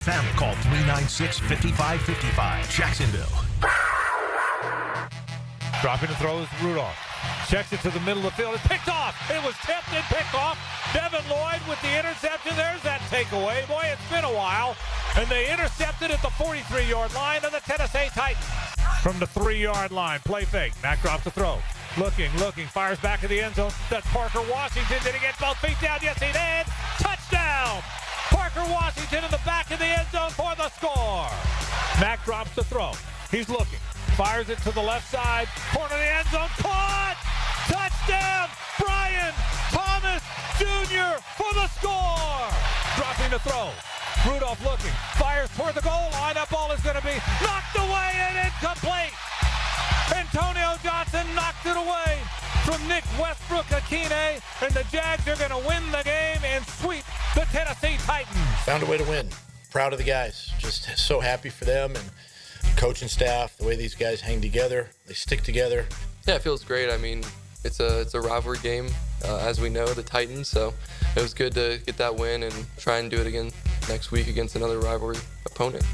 Family call 396-5555. Jacksonville. Dropping the throw is Rudolph. Checks it to the middle of the field. It's picked off. It was tipped and picked off. Devin Lloyd with the interception. There's that takeaway. Boy, it's been a while. And they intercepted at the 43-yard line of the Tennessee Titans. From the 3-yard line, play fake. Mack drops the throw. Looking, fires back in the end zone. That's Parker Washington. Did he get both feet down? Yes, he did. Touchdown! Parker Washington in the back of the end zone for the score. Mack drops the throw. He's looking. Fires it to the left side. Corner of the end zone. Caught! Touchdown! Brian Thomas Jr. for the score. Dropping the throw. Rudolph looking. Fires toward the goal line. That ball is going to be knocked away and incomplete. Antonio Johnson knocked it away from Nick Westbrook-Akine, and the Jags are going to win the game and sweep the Tennessee Titans. Found a way to win. Proud of the guys. Just so happy for them and coaching staff, the way these guys hang together. They stick together. Yeah, it feels great. I mean, it's a rivalry game, as we know, the Titans. So it was good to get that win and try and do it again next week against another rivalry opponent.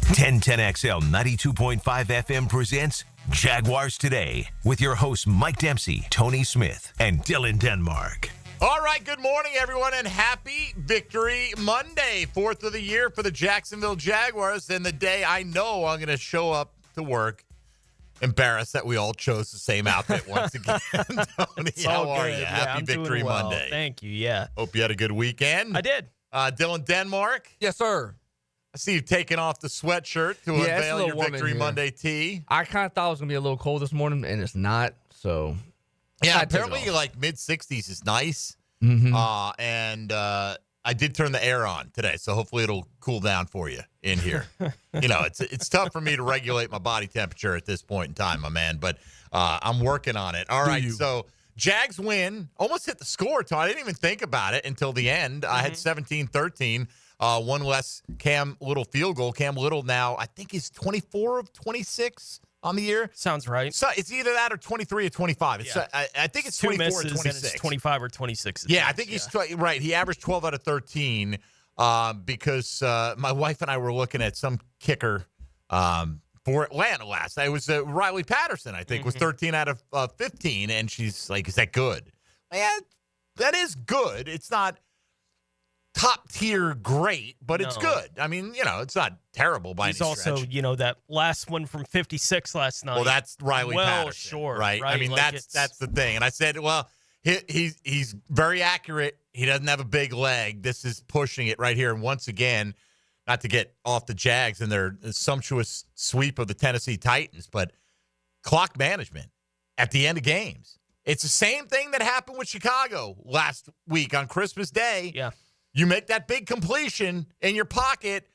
1010XL 92.5 FM presents Jaguars Today with your hosts Mike Dempsey, Tony Smith, and Dylan Denmark. All right, good morning, everyone, and happy Victory Monday, 4th of the year for the Jacksonville Jaguars, and the day I know I'm going to show up to work embarrassed that we all chose the same outfit once again. Tony, how are you? Happy Victory Monday. Thank you, yeah. Hope you had a good weekend. I did. Dylan Denmark, Yes, sir. I see you taking off the sweatshirt to Yeah, it's a unveil little your warm in Victory here. Monday tee. I kind of thought it was going to be a little cold this morning, and it's not, so. Yeah, I took it apparently off. like mid-60s is nice. Mm-hmm. And I did turn the air on today, so hopefully it'll cool down for you in here. You know, it's tough for me to regulate my body temperature at this point in time, my man, but I'm working on it. All right, so Jags win. Almost hit the score, Todd. I didn't even think about it until the end. I had 17-13. One less Cam Little field goal. Cam Little now, I think he's 24 of 26 on the year. Sounds right. So it's either that or 23 or 25. It's, Yeah. I think it's Two 24 misses or and 26. it's 25 or 26. Yeah, I think he's right. He averaged 12 out of 13 because my wife and I were looking at some kicker for Atlanta last night. It was Riley Patterson, I think, was 13 out of 15, and she's like, is that good? Yeah, that is good. It's not top tier great, but it's good. I mean, you know, it's not terrible by He's any also, stretch. you know, that last one from 56 last night. Well, that's Riley Patterson, short, right? I mean, Like that's the thing. And I said, well, he's very accurate. He doesn't have a big leg. This is pushing it right here. And once again, not to get off the Jags and their sumptuous sweep of the Tennessee Titans, but clock management at the end of games. It's the same thing that happened with Chicago last week on Christmas Day. Yeah. You make that big completion in your pocket.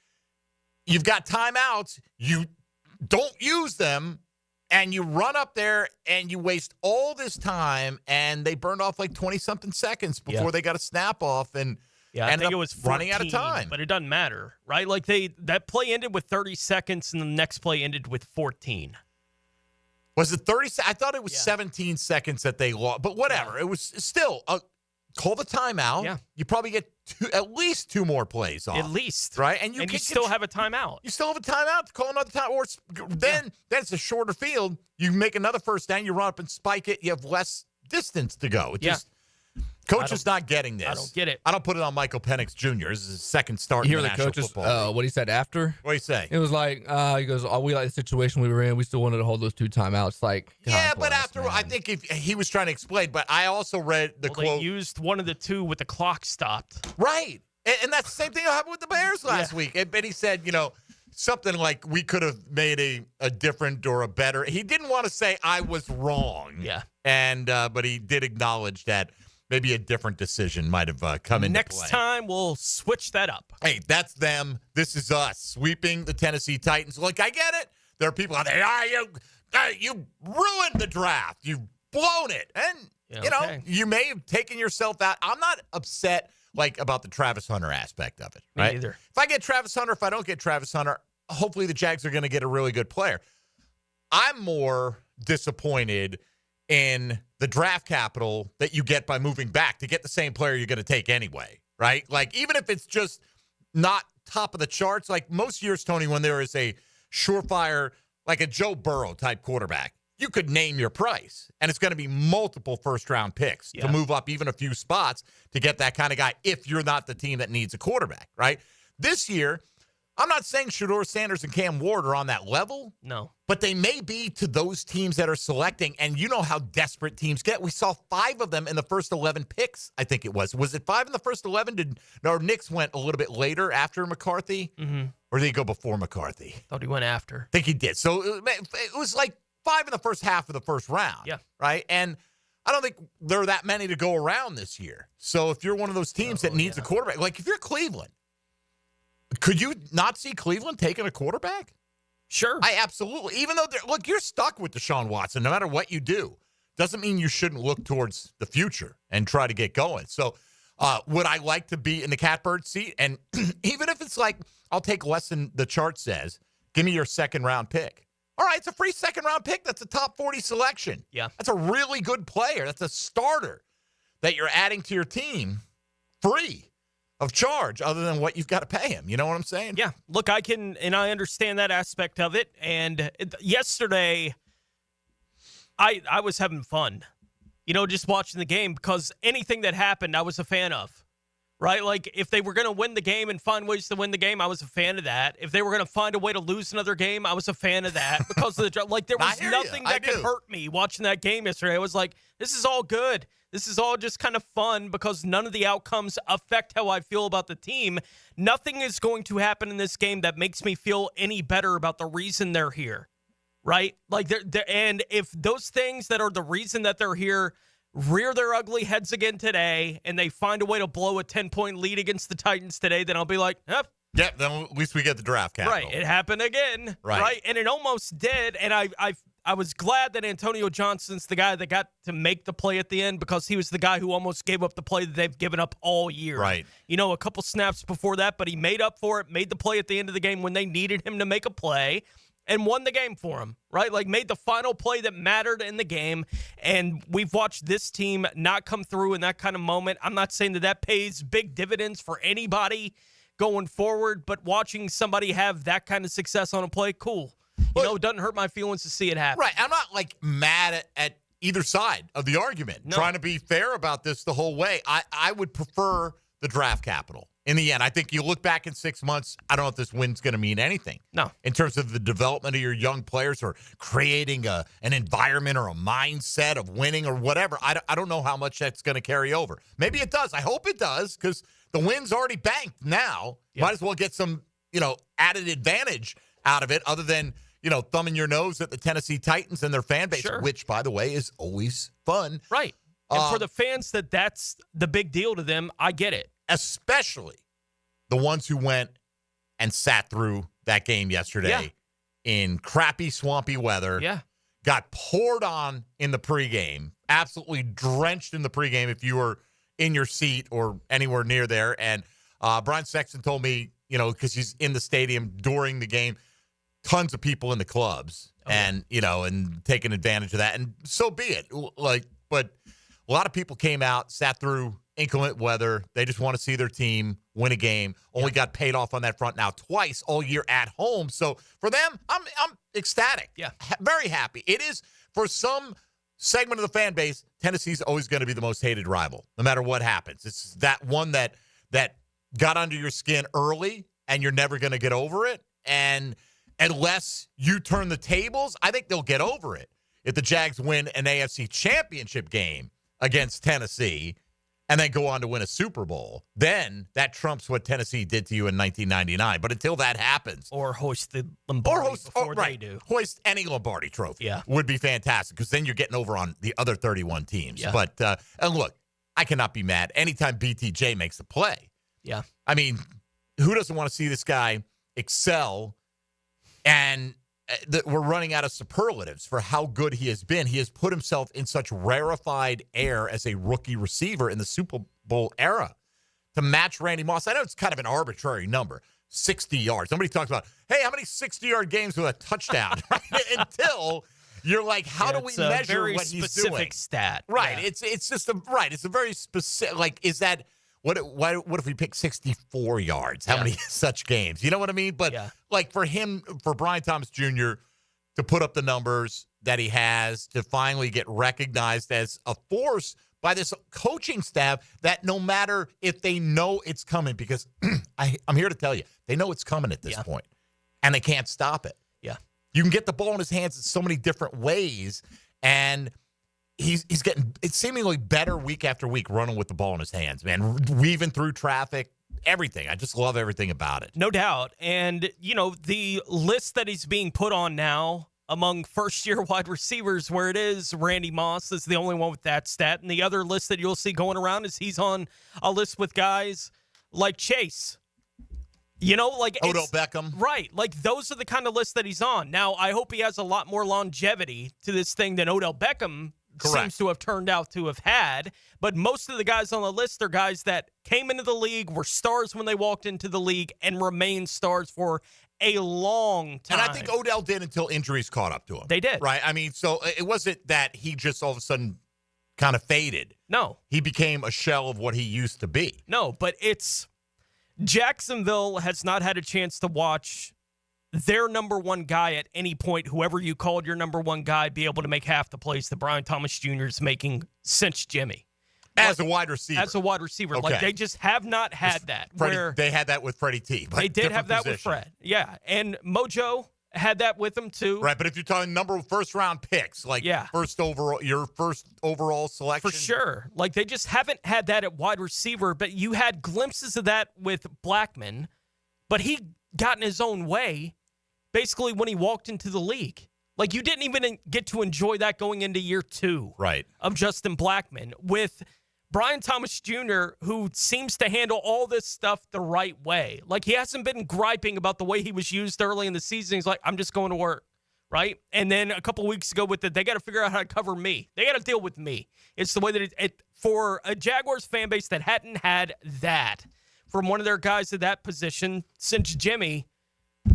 You've got timeouts. You don't use them, and you run up there, and you waste all this time, and they burned off like 20-something seconds before they got a snap off, and I ended think it up was 14, running out of time. But it doesn't matter, right? Like that play ended with 30 seconds, and the next play ended with 14. Was it 30? I thought it was Yeah. 17 seconds that they lost, but whatever. It was still call the timeout. Yeah. You probably get at least two more plays off. At least. Right? And you still have a timeout. You still have a timeout to call another time. Or then it's a shorter field. You make another first down. You run up and spike it. You have less distance to go. It just coach is not getting this. I don't get it. I don't put it on Michael Penix Jr. This is his second start in You the hear the National coaches, Football League. what he said after? What do you say? It was like, he goes, oh, we like the situation we were in. We still wanted to hold those two timeouts. Like, Yeah, God but bless, after man. I think if he was trying to explain, but I also read the They quote. used one of the two with the clock stopped. Right. And that's the same thing that happened with the Bears last week. But he said, you know, something like we could have made a different or a better. He didn't want to say I was wrong. Yeah. And but he did acknowledge that maybe a different decision might have come into play. Next time, we'll switch that up. Hey, that's them. This is us sweeping the Tennessee Titans. Look, I get it. There are people out there, you ruined the draft. You've blown it. And, you know, you may have taken yourself out. I'm not upset, about the Travis Hunter aspect of it. Me Right? either. If I get Travis Hunter, if I don't get Travis Hunter, hopefully the Jags are going to get a really good player. I'm more disappointed in the draft capital that you get by moving back to get the same player you're going to take anyway, right? Like, even if it's just not top of the charts. Like most years, Tony, when there is a surefire, like a Joe Burrow type quarterback, you could name your price, and it's going to be multiple first-round picks to move up even a few spots to get that kind of guy if you're not the team that needs a quarterback, right? This year, I'm not saying Shedeur Sanders and Cam Ward are on that level. No. But they may be to those teams that are selecting, and you know how desperate teams get. We saw 5 of them in the first 11 picks, I think it was. Was it 5 in the first 11? Knicks went a little bit later after McCarthy? Mm-hmm. Or did he go before McCarthy? Thought he went after. I think he did. So it was like 5 in the first half of the first round. Yeah. Right? And I don't think there are that many to go around this year. So if you're one of those teams that needs a quarterback, like if you're Cleveland, could you not see Cleveland taking a quarterback? Sure. I absolutely. Even though, look, you're stuck with Deshaun Watson no matter what you do. Doesn't mean you shouldn't look towards the future and try to get going. So would I like to be in the catbird seat? And even if it's like, I'll take less than the chart says, give me your second-round pick. All right, it's a free second-round pick. That's a top 40 selection. Yeah. That's a really good player. That's a starter that you're adding to your team free of charge other than what you've got to pay him. You know what I'm saying? Yeah. Look, I understand that aspect of it. And yesterday, I was having fun, just watching the game because anything that happened, I was a fan of, right? Like if they were going to win the game and find ways to win the game, I was a fan of that. If they were going to find a way to lose another game, I was a fan of that because of there was nothing that could hurt me watching that game yesterday. I was like, this is all good. This is all just kind of fun because none of the outcomes affect how I feel about the team. Nothing is going to happen in this game that makes me feel any better about the reason they're here, right? Like, and if those things that are the reason that they're here rear their ugly heads again today and they find a way to blow a 10-point lead against the Titans today, then I'll be like, yep. Yeah, then at least we get the draft capital. Right, it happened again, right? And it almost did, and I was glad that Antonio Johnson's the guy that got to make the play at the end because he was the guy who almost gave up the play that they've given up all year. Right. A couple snaps before that, but he made up for it, made the play at the end of the game when they needed him to make a play, and won the game for him, right? Like made the final play that mattered in the game, and we've watched this team not come through in that kind of moment. I'm not saying that pays big dividends for anybody going forward, but watching somebody have that kind of success on a play, cool. It doesn't hurt my feelings to see it happen. Right. I'm not mad at either side of the argument. No. Trying to be fair about this the whole way. I would prefer the draft capital. In the end, I think you look back in 6 months, I don't know if this win's going to mean anything. No. In terms of the development of your young players or creating an environment or a mindset of winning or whatever. I don't know how much that's going to carry over. Maybe it does. I hope it does because the win's already banked now. Yep. Might as well get some, added advantage out of it other than, thumbing your nose at the Tennessee Titans and their fan base, sure. Which, by the way, is always fun. Right. And for the fans that's the big deal to them, I get it. Especially the ones who went and sat through that game yesterday in crappy, swampy weather. Yeah. Got poured on in the pregame, absolutely drenched in the pregame if you were in your seat or anywhere near there. And Brian Sexton told me, because he's in the stadium during the game, tons of people in the clubs and taking advantage of that. And so be it. But a lot of people came out, sat through inclement weather. They just want to see their team win a game. Only got paid off on that front now twice all year at home. So for them, I'm ecstatic. Yeah. Very happy. It is for some segment of the fan base, Tennessee's always going to be the most hated rival, no matter what happens. It's that one that got under your skin early and you're never going to get over it. And unless you turn the tables, I think they'll get over it. If the Jags win an AFC championship game against Tennessee and then go on to win a Super Bowl, then that trumps what Tennessee did to you in 1999. But until that happens. Or hoist the Lombardi before they do. Hoist any Lombardi trophy. Yeah. Would be fantastic because then you're getting over on the other 31 teams. Yeah. But, and look, I cannot be mad anytime BTJ makes a play. Yeah. I mean, who doesn't want to see this guy excel? And we're running out of superlatives for how good he has been. He has put himself in such rarefied air as a rookie receiver in the Super Bowl era to match Randy Moss. I know it's kind of an arbitrary number, 60 yards. Somebody talks about, hey, how many 60-yard games with a touchdown? Until you're like, how do we measure what he's doing? It's a very specific stat. Right. Yeah. It's just it's a very specific, is that What if we pick 64 yards? How many such games? You know what I mean? But like for Brian Thomas Jr. to put up the numbers that he has, to finally get recognized as a force by this coaching staff, that no matter if they know it's coming, because I'm here to tell you, they know it's coming at this point, and they can't stop it. Yeah. You can get the ball in his hands in so many different ways, and he's getting it's seemingly better week after week running with the ball in his hands, man, weaving through traffic, everything. I just love everything about it. No doubt. And, the list that he's being put on now among first-year wide receivers, where it is Randy Moss is the only one with that stat, and the other list that you'll see going around is he's on a list with guys like Chase. Odell Beckham. Right. Like, those are the kind of lists that he's on. Now, I hope he has a lot more longevity to this thing than Odell Beckham seems to have turned out to have had. But most of the guys on the list are guys that came into the league, were stars when they walked into the league, and remained stars for a long time. And I think Odell did until injuries caught up to him. They did. Right? I mean, so it wasn't that he just all of a sudden kind of faded. No. He became a shell of what he used to be. No, but Jacksonville has not had a chance to watch their number one guy at any point, whoever you called your number one guy, be able to make half the plays that Brian Thomas Jr. is making since Jimmy. As a wide receiver. As a wide receiver. Okay. Like, they just have not had that. They had that with Freddie T. They did have that with Fred. Yeah. And Mojo had that with him too. Right, but if you're talking first round picks, like your first overall selection. For sure. Like, they just haven't had that at wide receiver, but you had glimpses of that with Blackman, but he got in his own way basically when he walked into the league. Like, you didn't even get to enjoy that going into year 2 of Justin Blackman with Brian Thomas Jr., who seems to handle all this stuff the right way. Like, he hasn't been griping about the way he was used early in the season. He's like, I'm just going to work, right? And then a couple weeks ago they got to figure out how to cover me. They got to deal with me. It's the way that it for a Jaguars fan base that hadn't had that from one of their guys at that position since Jimmy.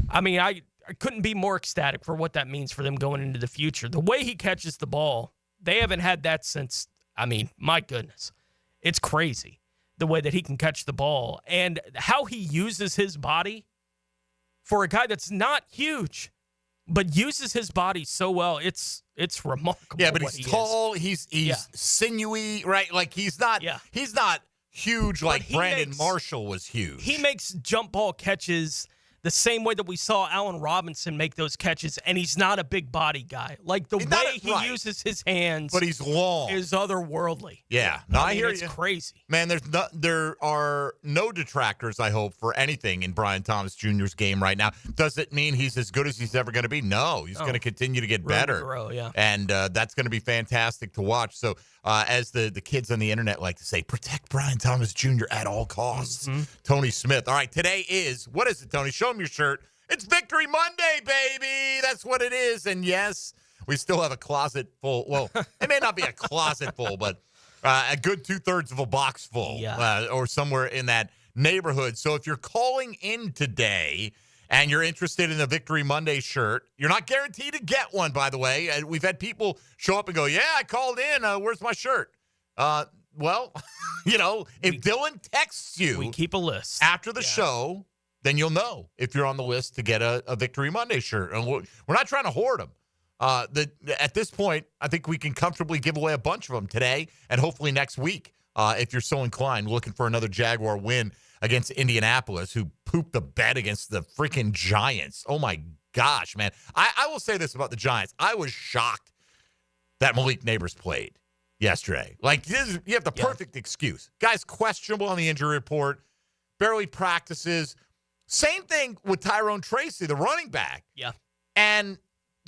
I mean, I couldn't be more ecstatic for what that means for them going into the future. The way he catches the ball, they haven't had that since, my goodness. It's crazy the way that he can catch the ball and how he uses his body for a guy that's not huge, but uses his body so well. It's remarkable. Yeah, but he's tall. He's sinewy, right? Like, he's not huge like Brandon Marshall was huge. He makes jump ball catches the same way that we saw Allen Robinson make those catches, and he's not a big body guy. Like, the way he uses his hands, but he's long, is otherworldly. Yeah, no, I hear you. It's crazy, man. There are no detractors, I hope, for anything in Brian Thomas Jr.'s game right now. Does it mean he's as good as he's ever going to be? No, he's going to continue to get better, and that's going to be fantastic to watch. So, as the kids on the internet like to say, protect Brian Thomas Jr. at all costs. Tony Smith. All right, today is, what is it, Tony? Show him your shirt. It's Victory Monday, baby. That's what it is. And yes, we still have a closet full. Well, it may not be a closet full, but a good 2/3 of a box full, or somewhere in that neighborhood. So if you're calling in today and you're interested in a Victory Monday shirt, you're not guaranteed to get one, by the way. We've had people show up and go, yeah, I called in. Where's my shirt? Well, if Dylan texts you, we keep a list after the show, then you'll know if you're on the list to get a Victory Monday shirt. And we're not trying to hoard them. At this point, I think we can comfortably give away a bunch of them today and hopefully next week, if you're so inclined, looking for another Jaguar win against Indianapolis, who pooped the bed against the freaking Giants. Oh, my gosh, man. I will say this about the Giants. I was shocked that Malik Neighbors played yesterday. Like, you have the perfect excuse. Guy's questionable on the injury report, barely practices. Same thing with Tyrone Tracy, the running back. Yeah. And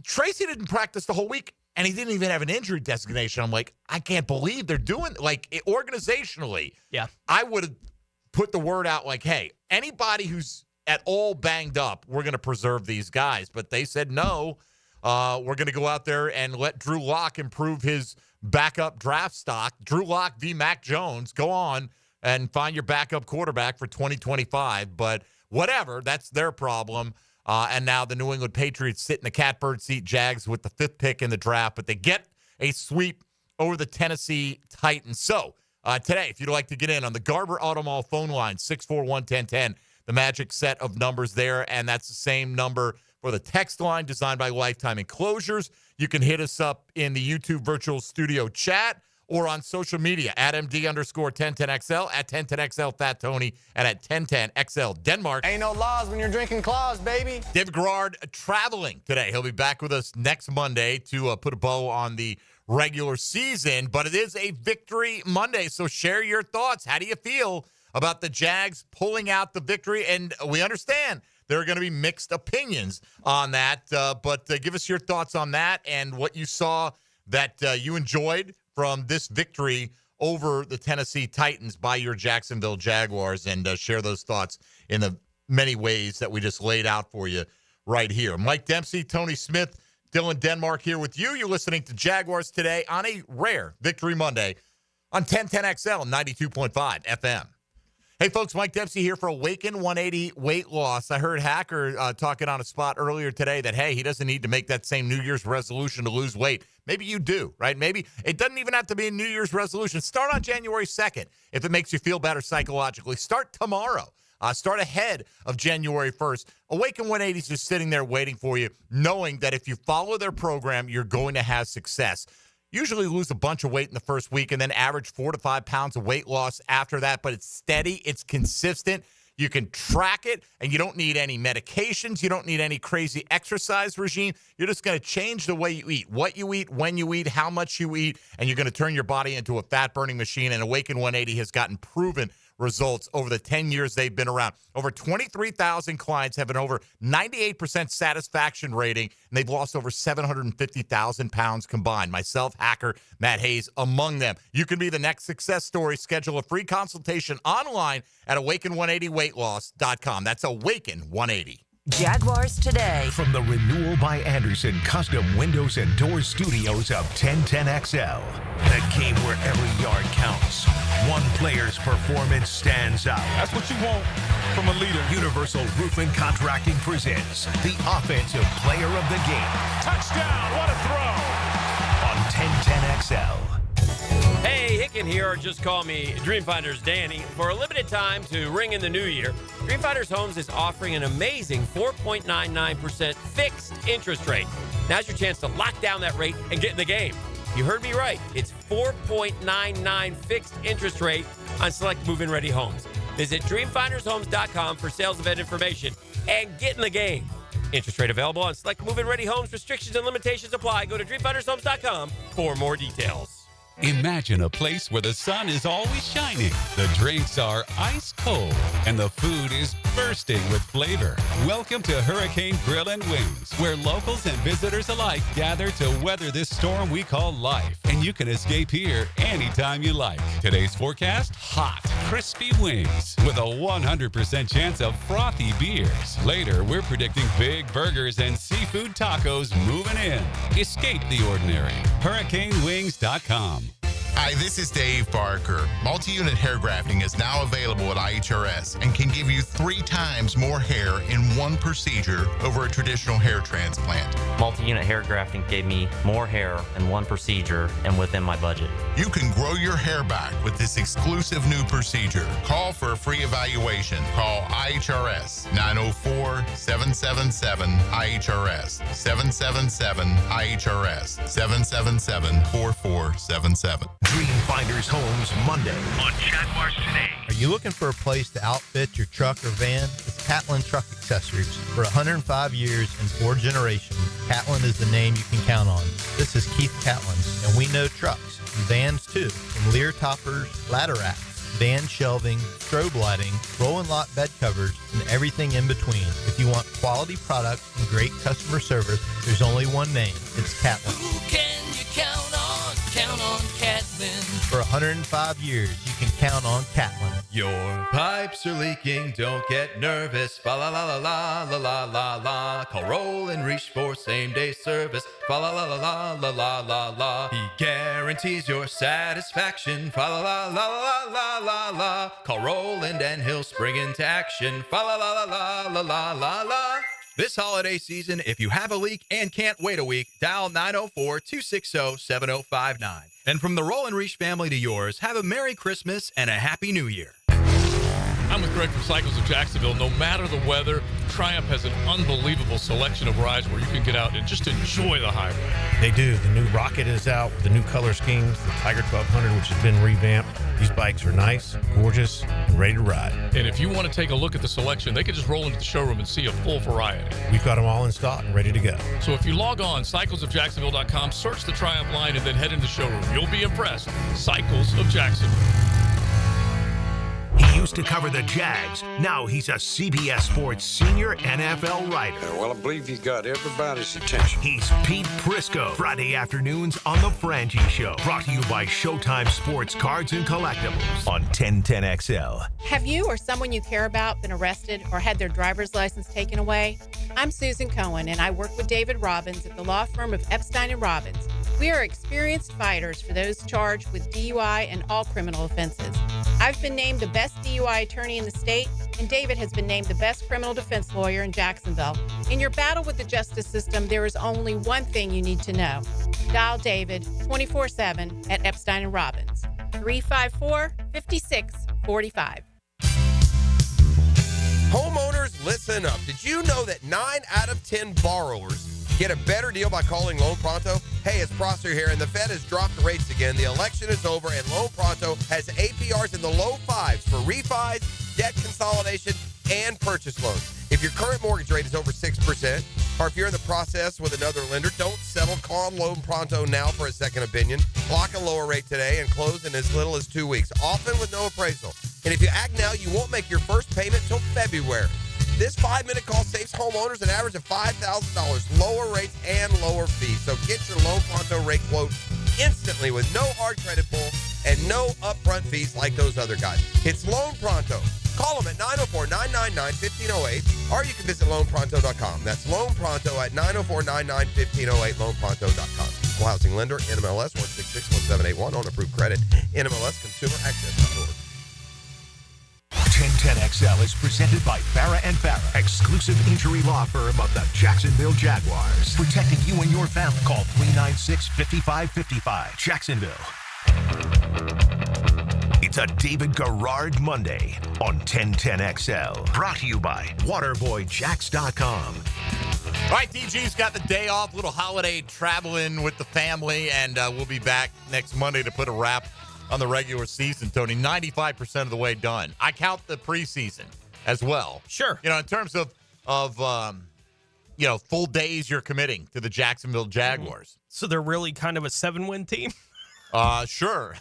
Tracy didn't practice the whole week, and he didn't even have an injury designation. I'm like, I can't believe they're doing, organizationally. Yeah. I would have put the word out like, hey, anybody who's at all banged up, we're going to preserve these guys. But they said, no, we're going to go out there and let Drew Lock improve his backup draft stock. Drew Lock v. Mack Jones. Go on and find your backup quarterback for 2025. But whatever, that's their problem. And now the New England Patriots sit in the catbird seat, Jags with the 5th pick in the draft, but they get a sweep over the Tennessee Titans. So today, if you'd like to get in on the Garber Auto Mall phone line, 641-1010, the magic set of numbers there, and that's the same number for the text line designed by Lifetime Enclosures. You can hit us up in the YouTube virtual studio chat or on social media at MD_1010XL, at 1010XL Fat Tony, and at 1010XL Denmark. Ain't no laws when you're drinking claws, baby. David Garrard traveling today. He'll be back with us next Monday to put a bow on the regular season, but it is a victory Monday, so share your thoughts. How do you feel about the Jags pulling out the victory? And we understand there are going to be mixed opinions on that, but give us your thoughts on that and what you saw that you enjoyed from this victory over the Tennessee Titans by your Jacksonville Jaguars, and share those thoughts in the many ways that we just laid out for you right here. Mike Dempsey, Tony Smith, Dylan Denmark here with you. You're listening to Jaguars Today on a rare Victory Monday on 1010XL 92.5 FM. Hey, folks, Mike Dempsey here for Awaken 180 Weight Loss. I heard Hacker talking on a spot earlier today that, hey, he doesn't need to make that same New Year's resolution to lose weight. Maybe you do, right? Maybe it doesn't even have to be a New Year's resolution. Start on January 2nd if it makes you feel better psychologically. Start tomorrow. Start ahead of January 1st. Awaken 180 is just sitting there waiting for you, knowing that if you follow their program, you're going to have success. Usually lose a bunch of weight in the first week and then average 4 to 5 pounds of weight loss after that, but it's steady, it's consistent. You can track it, and you don't need any medications. You don't need any crazy exercise regime. You're just going to change the way you eat, what you eat, when you eat, how much you eat, and you're going to turn your body into a fat-burning machine. And Awaken 180 has gotten proven results over the 10 years they've been around. Over 23,000 clients have an over 98% satisfaction rating, and they've lost over 750,000 pounds combined. Myself, Hacker, Matt Hayes, among them. You can be the next success story. Schedule a free consultation online at awaken180weightloss.com. That's Awaken 180. Jaguars Today. From the Renewal by Anderson Custom Windows and Doors Studios of 1010XL. The game where every yard counts. One player's performance stands out. That's what you want from a leader. Universal Roofing Contracting presents the Offensive Player of the Game. Touchdown, what a throw. On 1010XL. Hey, Hicken here, or just call me Dreamfinders Danny. For a limited time to ring in the new year, Dreamfinders Homes is offering an amazing 4.99% fixed interest rate. Now's your chance to lock down that rate and get in the game. You heard me right. It's 4.99 fixed interest rate on select move-in ready homes. Visit dreamfindershomes.com for sales event information and get in the game. Interest rate available on select move-in ready homes. Restrictions and limitations apply. Go to dreamfindershomes.com for more details. Imagine a place where the sun is always shining, the drinks are ice cold, and the food is bursting with flavor. Welcome to Hurricane Grill and Wings, where locals and visitors alike gather to weather this storm we call life. And you can escape here anytime you like. Today's forecast, hot, crispy wings with a 100% chance of frothy beers. Later, we're predicting big burgers and seafood tacos moving in. Escape the ordinary. HurricaneWings.com. Hi, this is Dave Barker. Multi-unit hair grafting is now available at IHRS and can give you 3 times more hair in one procedure over a traditional hair transplant. Multi-unit hair grafting gave me more hair in one procedure and within my budget. You can grow your hair back with this exclusive new procedure. Call for a free evaluation. Call IHRS 904-777-IHRS 777-IHRS 777-4477. Dreamfinders Homes Monday on Jaguars Today. Are you looking for a place to outfit your truck or van? It's Catlin Truck Accessories. For 105 years and 4 generations, Catlin is the name you can count on. This is Keith Catlin, and we know trucks and vans too. From Lear toppers, ladder racks, van shelving, strobe lighting, roll and lock bed covers, and everything in between. If you want quality products and great customer service, there's only one name. It's Catlin. Who can you count on? Count on Catlin. For 105 years, you can count on Catlin. Your pipes are leaking, don't get nervous. Fa la la la la la la la la. Call Roll and Reach for same-day service. Fa la la la la la la la la. He guarantees your satisfaction. Fa la la la la la la la. Call Roland and he'll spring into action. Fa la la la la la la la la. This holiday season, if you have a leak and can't wait a week, dial 904-260-7059. And from the Roll and Reach family to yours, have a Merry Christmas and a Happy New Year. I'm with Greg from Cycles of Jacksonville. No matter the weather, Triumph has an unbelievable selection of rides where you can get out and just enjoy the highway. They do. The new Rocket is out, the new color schemes, the Tiger 1200, which has been revamped. These bikes are nice, gorgeous, and ready to ride. And if you want to take a look at the selection, they can just roll into the showroom and see a full variety. We've got them all in stock and ready to go. So if you log on, cyclesofjacksonville.com, search the Triumph line, and then head into the showroom, you'll be impressed. Cycles of Jacksonville. He used to cover the Jags. Now he's a CBS Sports senior NFL writer. Well, I believe he's got everybody's attention. He's Pete Prisco. Friday afternoons on The Frangie Show. Brought to you by Showtime Sports Cards and Collectibles on 1010XL. Have you or someone you care about been arrested or had their driver's license taken away? I'm Susan Cohen, and I work with David Robbins at the law firm of Epstein & Robbins. We are experienced fighters for those charged with DUI and all criminal offenses. I've been named the best DUI attorney in the state, and David has been named the best criminal defense lawyer in Jacksonville. In your battle with the justice system, there is only one thing you need to know. Dial David 24/7 at Epstein & Robbins, 354-5645. Homeowners, listen up. Did you know that 9 out of 10 borrowers get a better deal by calling Loan Pronto? Hey, it's Prosser here, and the Fed has dropped rates again. The election is over, and Loan Pronto has APRs in the low fives for refis, debt consolidation, and purchase loans. If your current mortgage rate is over 6%, or if you're in the process with another lender, don't settle. Call Loan Pronto now for a second opinion. Lock a lower rate today and close in as little as 2 weeks, often with no appraisal. And if you act now, you won't make your first payment till February. This 5-minute call saves homeowners an average of $5,000, lower rates and lower fees. So get your Loan Pronto rate quote instantly with no hard credit pull and no upfront fees like those other guys. It's Loan Pronto. Call them at 904-999-1508, or you can visit loanpronto.com. That's Loan Pronto at 904-999-1508, loanpronto.com. Equal housing lender, NMLS 1661781, on approved credit, NMLSconsumeraccess.org. 1010XL is presented by Farah & Farah, exclusive injury law firm of the Jacksonville Jaguars. Protecting you and your family. Call 396-5555. Jacksonville. It's a David Garrard Monday on 1010XL. Brought to you by WaterboyJacks.com. All right, DG's got the day off, little holiday traveling with the family, and we'll be back next Monday to put a wrap on the regular season, Tony. 95% of the way done. I count the preseason as well. Sure. You know, in terms of full days you're committing to the Jacksonville Jaguars. So they're really kind of a 7-win team? Sure.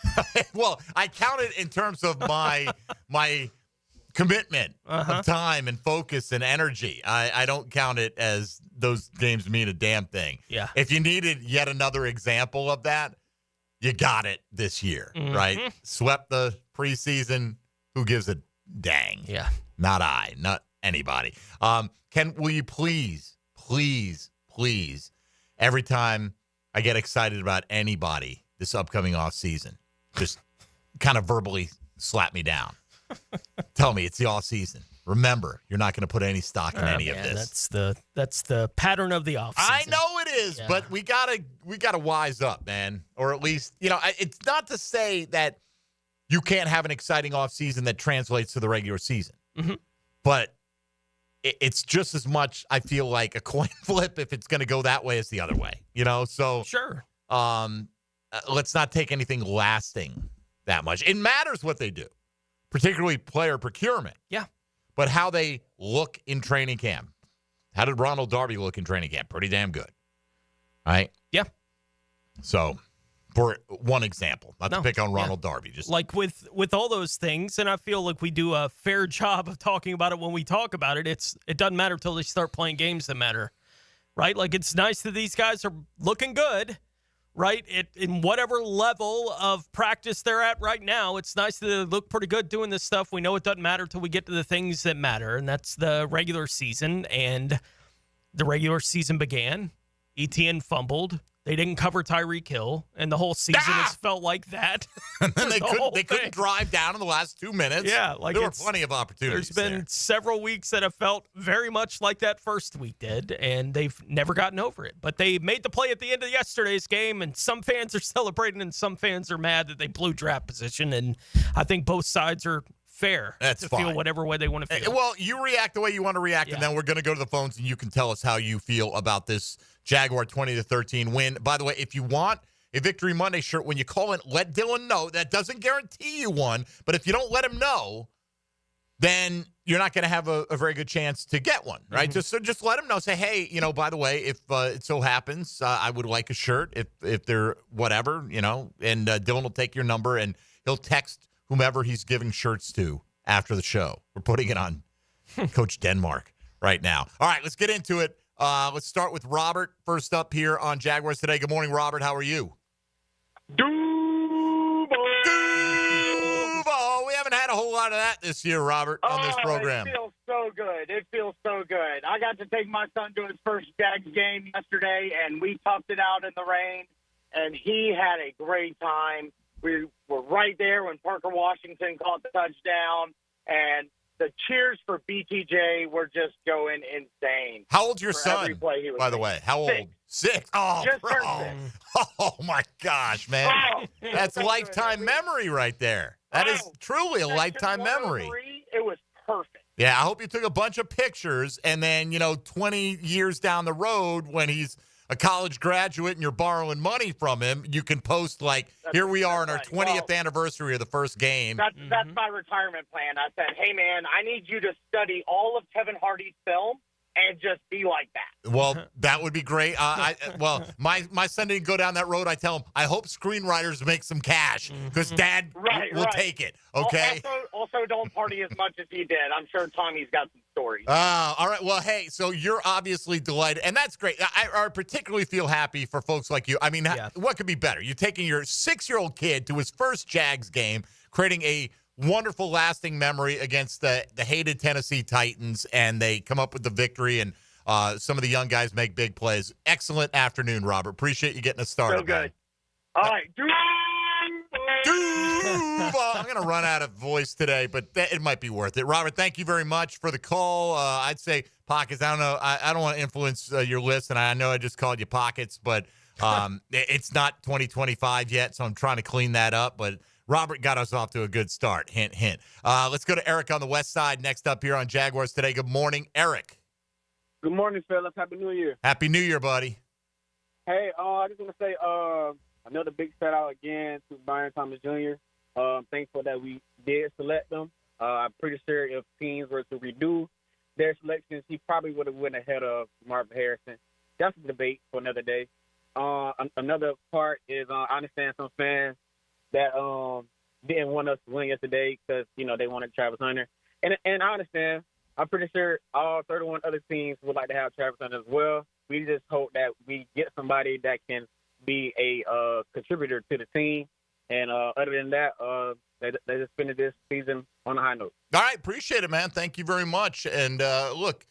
Well, I count it in terms of my commitment of time and focus and energy. I don't count it as those games mean a damn thing. Yeah. If you needed yet another example of that, you got it this year, right? Swept the preseason. Who gives a dang? Yeah. Not I, not anybody. Will you please, every time I get excited about anybody this upcoming off season, just kind of verbally slap me down. Tell me it's the off season. Remember, you're not going to put any stock in any of this. That's the pattern of the off season. I know it is, but we gotta wise up, man. Or at least, it's not to say that you can't have an exciting off season that translates to the regular season, but it's just as much, I feel like, a coin flip if it's going to go that way as the other way. So sure. Let's not take anything lasting that much. It matters what they do, particularly player procurement. Yeah. But how they look in training camp. How did Ronald Darby look in training camp? Pretty damn good. Right? Yeah. So, for one example, not to pick on Ronald Darby. Just like with all those things, and I feel like we do a fair job of talking about it when we talk about it. It doesn't matter until they start playing games that matter. Right? Like, it's nice that these guys are looking good. Right? In whatever level of practice they're at right now, it's nice that they look pretty good doing this stuff. We know it doesn't matter till we get to the things that matter, and that's the regular season. And the regular season began Etienne fumbled. They didn't cover Tyreek Hill, and the whole season has felt like that. And then they couldn't drive down in the last 2 minutes. Yeah, there were plenty of opportunities. There's been several weeks that have felt very much like that first week did, and they've never gotten over it. But they made the play at the end of yesterday's game, and some fans are celebrating, and some fans are mad that they blew draft position. And I think both sides are fair to feel whatever way they want to feel. Well, you react the way you want to react, and then we're going to go to the phones, and you can tell us how you feel about this Jaguar 20-13 win. By the way, if you want a Victory Monday shirt, when you call in, let Dylan know. That doesn't guarantee you one, but if you don't let him know, then you're not going to have a very good chance to get one, right? Mm-hmm. Just let him know. Say, hey, by the way, if it so happens, I would like a shirt if they're whatever, and Dylan will take your number, and he'll text whomever he's giving shirts to after the show. We're putting it on Coach Denmark right now. All right, let's get into it. Let's start with Robert first up here on Jaguars Today. Good morning, Robert. How are you? Duval! We haven't had a whole lot of that this year, Robert, on this program. It feels so good. It feels so good. I got to take my son to his first Jags game yesterday, and we toughed it out in the rain, and he had a great time. We were right there when Parker Washington caught the touchdown, and the cheers for BTJ were just going insane. How old's your son, by the way? How old? 6. Oh, just bro. turned 6. Oh, my gosh, man. That's lifetime memory right there. That is truly a lifetime memory. It was perfect. Yeah, I hope you took a bunch of pictures, and then, 20 years down the road when he's a college graduate and you're borrowing money from him, you can post here we are in our 20th anniversary of the first game. That's my retirement plan. I said, hey, man, I need you to study all of Kevin Hardy's film and just be like that. Well, that would be great. My son didn't go down that road. I tell him, I hope screenwriters make some cash because Dad will take it, okay? Also, don't party as much as he did. I'm sure Tommy's got some stories. All right. Well, hey, so you're obviously delighted, and that's great. I particularly feel happy for folks like you. I mean, what could be better? You're taking your 6-year-old kid to his first Jags game, creating a wonderful, lasting memory against the hated Tennessee Titans, and they come up with the victory, and some of the young guys make big plays. Excellent afternoon, Robert. Appreciate you getting us started. So good. All right. I'm going to run out of voice today, but it might be worth it. Robert, thank you very much for the call. I'd say Pockets. I don't know. I don't want to influence your list, and I know I just called you Pockets, but it's not 2025 yet, so I'm trying to clean that up, but Robert got us off to a good start. Hint, hint. Let's go to Eric on the west side next up here on Jaguars Today. Good morning, Eric. Good morning, fellas. Happy New Year. Happy New Year, buddy. Hey, I just want to say another big shout-out again to Brian Thomas Jr. Thankful that we did select them. I'm pretty sure if teams were to redo their selections, he probably would have went ahead of Marvin Harrison. That's a debate for another day. Another part is I understand some fans that didn't want us to win yesterday because, they wanted Travis Hunter. And I understand. I'm pretty sure all 31 other teams would like to have Travis Hunter as well. We just hope that we get somebody that can be a contributor to the team. And other than that, they just finished this season on a high note. All right. Appreciate it, man. Thank you very much. And, look.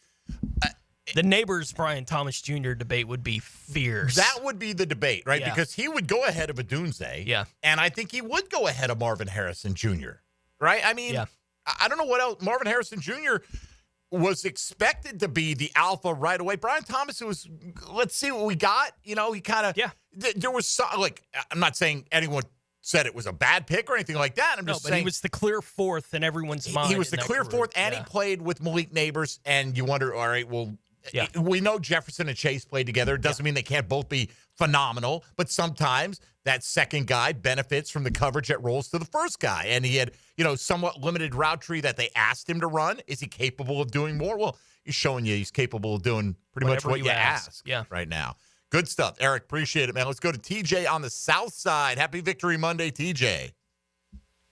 The neighbors Brian Thomas Jr. debate would be fierce. That would be the debate, right? Yeah. Because he would go ahead of Adunze. Yeah. And I think he would go ahead of Marvin Harrison Jr., right? I mean, I don't know what else. Marvin Harrison Jr. was expected to be the alpha right away. Brian Thomas, let's see what we got. He kind of, there was some, I'm not saying anyone said it was a bad pick or anything like that. I'm just saying he was the clear fourth in everyone's mind. He was the clear fourth, and he played with Malik Neighbors, and you wonder, all right, well, we know Jefferson and Chase played together. It doesn't mean they can't both be phenomenal, but sometimes that second guy benefits from the coverage that rolls to the first guy. And he had, somewhat limited route tree that they asked him to run. Is he capable of doing more? Well, he's showing you he's capable of doing pretty much what you ask right now. Good stuff. Eric, appreciate it, man. Let's go to TJ on the south side. Happy Victory Monday, TJ.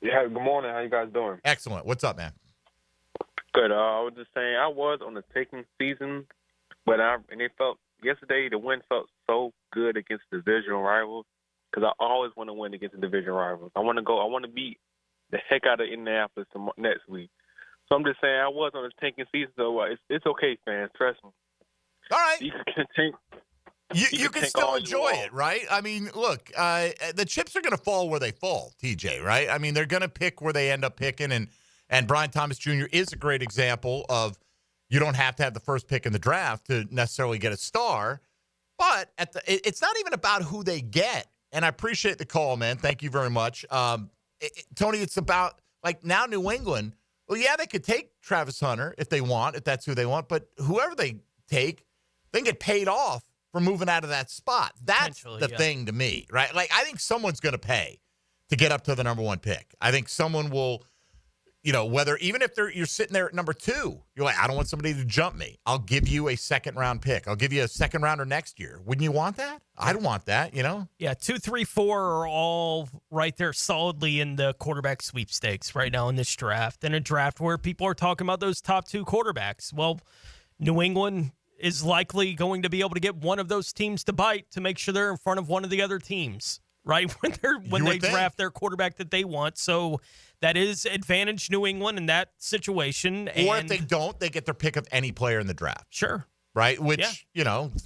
Yeah, good morning. How you guys doing? Excellent. What's up, man? Good. I was just saying I was on the taking season, but yesterday the win felt so good against divisional rivals because I always want to win against the division rivals. I want to beat the heck out of Indianapolis next week. So I'm just saying I was on the tanking season, so it's okay, fans. Trust me. All right. You can You can still enjoy it, right? I mean, look, the chips are going to fall where they fall, TJ, right? I mean, they're going to pick where they end up picking, and Brian Thomas Jr. is a great example of you don't have to have the first pick in the draft to necessarily get a star, but it's not even about who they get. And I appreciate the call, man. Thank you very much. Tony, it's about, like, now New England, well, yeah, they could take Travis Hunter if they want, if that's who they want, but whoever they take, they can get paid off for moving out of that spot. That's the thing to me, right? Like, I think someone's going to pay to get up to the number one pick. I think someone will, whether even if you're sitting there at number 2, you're like, I don't want somebody to jump me. I'll give you a second-round pick. I'll give you a second-rounder next year. Wouldn't you want that? I don't want that, Yeah, 2, 3, 4 are all right there solidly in the quarterback sweepstakes right now in this draft. In a draft where people are talking about those top 2 quarterbacks. Well, New England is likely going to be able to get one of those teams to bite to make sure they're in front of one of the other teams, right? When they draft their quarterback that they want. So that is advantage New England in that situation. Or if they don't, they get their pick of any player in the draft. Sure. Right? Which,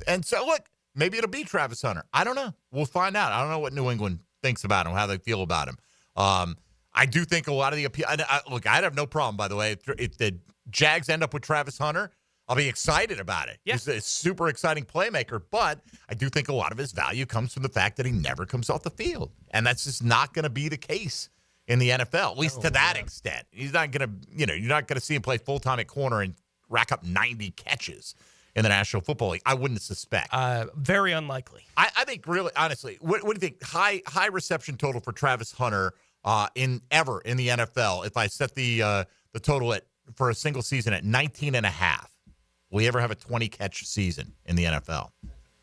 and so look, maybe it'll be Travis Hunter. I don't know. We'll find out. I don't know what New England thinks about him, how they feel about him. I do think a lot of the appeal. Look, I'd have no problem, by the way, if the Jags end up with Travis Hunter. I'll be excited about it. Yeah. He's a super exciting playmaker, but I do think a lot of his value comes from the fact that he never comes off the field. And that's just not going to be the case in the NFL, at least to that extent. He's not going to, you're not going to see him play full-time at corner and rack up 90 catches in the National Football League. I wouldn't suspect. Very unlikely. I think, really, honestly, what do you think? High reception total for Travis Hunter in the NFL, if I set the total for a single season at 19.5. Will he ever have a 20-catch season in the NFL?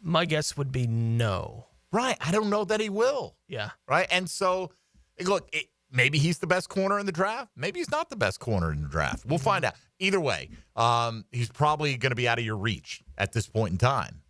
My guess would be no. Right. I don't know that he will. Yeah. Right. And so, look, maybe he's the best corner in the draft. Maybe he's not the best corner in the draft. We'll find out. Either way, he's probably going to be out of your reach at this point in time.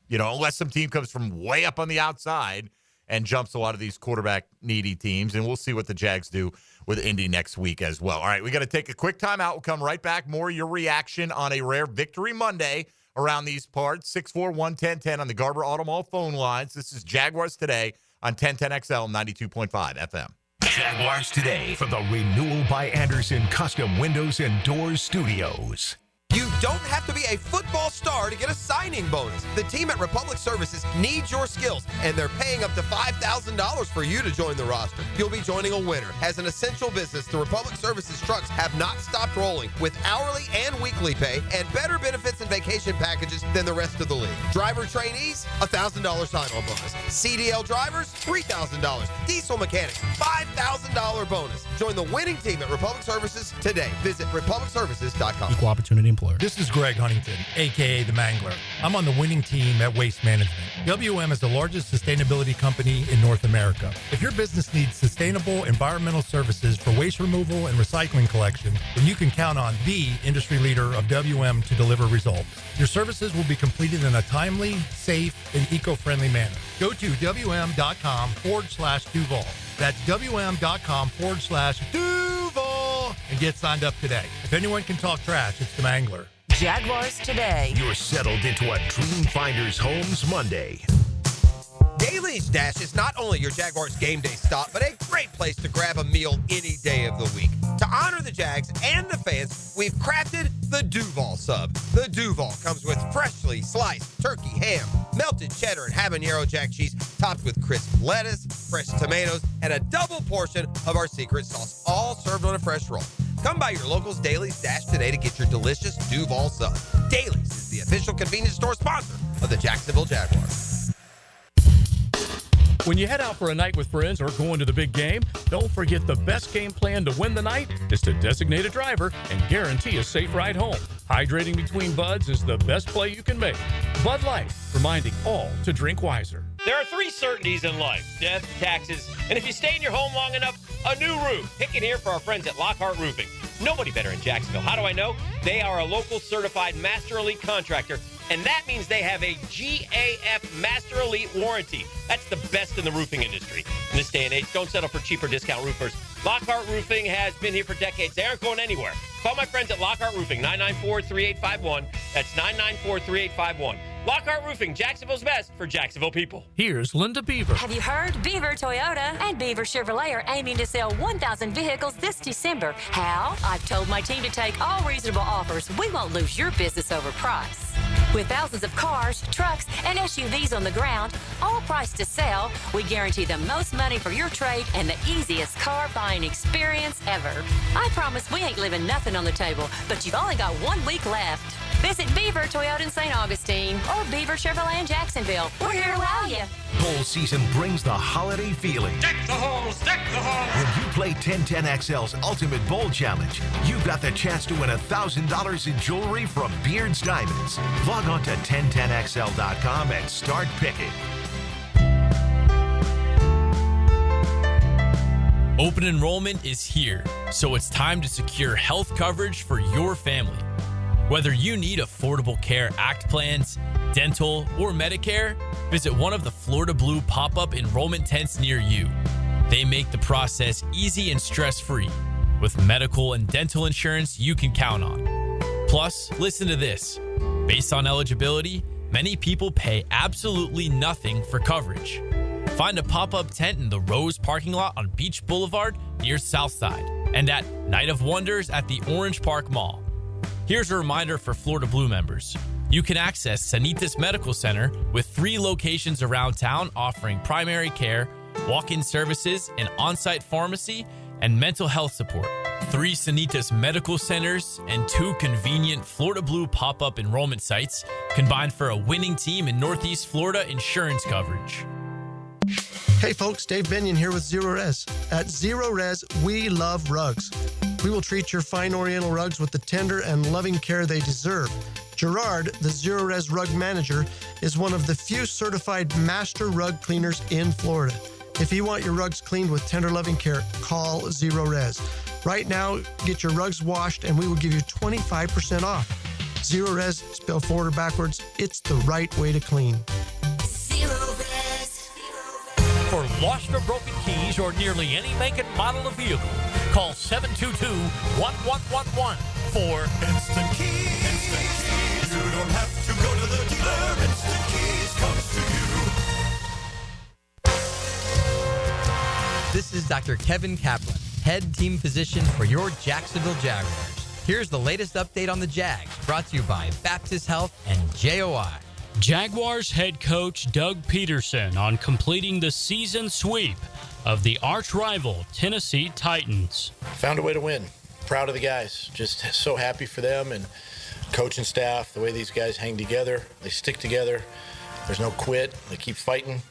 Unless some team comes from way up on the outside and jumps a lot of these quarterback-needy teams. And we'll see what the Jags do with Indy next week as well. All right, we got to take a quick timeout. We'll come right back. More of your reaction on a rare victory Monday around these parts. 641-1010 on the Garber Auto Mall phone lines. This is Jaguars Today on 1010XL 92.5 FM. Jaguars Today from the Renewal by Anderson Custom Windows and Doors Studios. You don't have to be a football star to get a signing bonus. The team at Republic Services needs your skills, and they're paying up to $5,000 for you to join the roster. You'll be joining a winner. As an essential business, the Republic Services trucks have not stopped rolling with hourly and weekly pay and better benefits and vacation packages than the rest of the league. Driver trainees, $1,000 sign-on bonus. CDL drivers, $3,000. Diesel mechanics, $5,000 bonus. Join the winning team at Republic Services today. Visit republicservices.com. Equal opportunity employer. This is Greg Huntington, a.k.a. The Mangler. I'm on the winning team at Waste Management. WM is the largest sustainability company in North America. If your business needs sustainable environmental services for waste removal and recycling collection, then you can count on the industry leader of WM to deliver results. Your services will be completed in a timely, safe, and eco-friendly manner. Go to WM.com/Duval. That's WM.com/Duval and get signed up today. If anyone can talk trash, it's the Mangler. Jaguars Today. You're settled into a Dream Finders Homes Monday. Daly's Dash is not only your Jaguars game day stop, but a great place to grab a meal any day of the week. To honor the Jags and the fans, we've crafted the Duval Sub. The Duval comes with freshly sliced turkey, ham, melted cheddar, and habanero jack cheese, topped with crisp lettuce, fresh tomatoes, and a double portion of our secret sauce, all served on a fresh roll. Come by your local's Daly's Dash today to get your delicious Duval Sub. Daly's is the official convenience store sponsor of the Jacksonville Jaguars. When you head out for a night with friends or going to the big game, don't forget the best game plan to win the night is to designate a driver and guarantee a safe ride home. Hydrating between buds is the best play you can make. Bud Light, reminding all to drink wiser. There are 3 certainties in life: death, taxes, and if you stay in your home long enough, a new roof. Picking here for our friends at Lockhart Roofing. Nobody better in Jacksonville. How do I know? They are a local certified Master Elite contractor, and that means they have a GAF Master Elite warranty. That's the best in the roofing industry. In this day and age, don't settle for cheaper discount roofers. Lockhart Roofing has been here for decades. They aren't going anywhere. Call my friends at Lockhart Roofing, 994-3851. That's 994-3851. Lockhart Roofing, Jacksonville's best for Jacksonville people. Here's Linda Beaver. Have you heard? Beaver Toyota and Beaver Chevrolet are aiming to sell 1,000 vehicles this December. How? I've told my team to take all reasonable offers. We won't lose your business over price. With thousands of cars, trucks, and SUVs on the ground, all priced to sell, we guarantee the most money for your trade and the easiest car buying experience ever. I promise we ain't leaving nothing on the table, but you've only got 1 week left. Visit Beaver Toyota in St. Augustine or Beaver Chevrolet in Jacksonville. We're here to wow you. Bowl season brings the holiday feeling. Deck the halls, deck the halls. When you play 1010XL's Ultimate Bowl Challenge, you've got the chance to win $1,000 in jewelry from Beard's Diamonds. Log on to 1010XL.com and start picking. Open enrollment is here, so it's time to secure health coverage for your family. Whether you need Affordable Care Act plans, dental, or Medicare, visit one of the Florida Blue pop-up enrollment tents near you. They make the process easy and stress-free, with medical and dental insurance you can count on. Plus, listen to this. Based on eligibility, many people pay absolutely nothing for coverage. Find a pop-up tent in the Rose parking lot on Beach Boulevard near Southside, and at Night of Wonders at the Orange Park Mall. Here's a reminder for Florida Blue members. You can access Sanitas Medical Center with 3 locations around town offering primary care, walk-in services, an on-site pharmacy, and mental health support. 3 Sanitas Medical Centers and 2 convenient Florida Blue pop-up enrollment sites combined for a winning team in Northeast Florida insurance coverage. Hey folks, Dave Binion here with Zero Res. At Zero Res, we love rugs. We will treat your fine Oriental rugs with the tender and loving care they deserve. Gerard, the Zero Res rug manager, is one of the few certified master rug cleaners in Florida. If you want your rugs cleaned with tender loving care, call Zero Res. Right now, get your rugs washed and we will give you 25% off. Zero Res, spelled forward or backwards, it's the right way to clean. For lost or broken keys or nearly any make and model of vehicle, call 722-1111 for Instant Keys. Instant Keys. You don't have to go to the dealer. Instant Keys comes to you. This is Dr. Kevin Kaplan, head team physician for your Jacksonville Jaguars. Here's the latest update on the Jags, brought to you by Baptist Health and JOI. Jaguars head coach Doug Peterson on completing the season sweep of the arch-rival Tennessee Titans. Found a way to win. Proud of the guys. Just so happy for them and coaching staff, the way these guys hang together. They stick together. There's no quit. They keep fighting.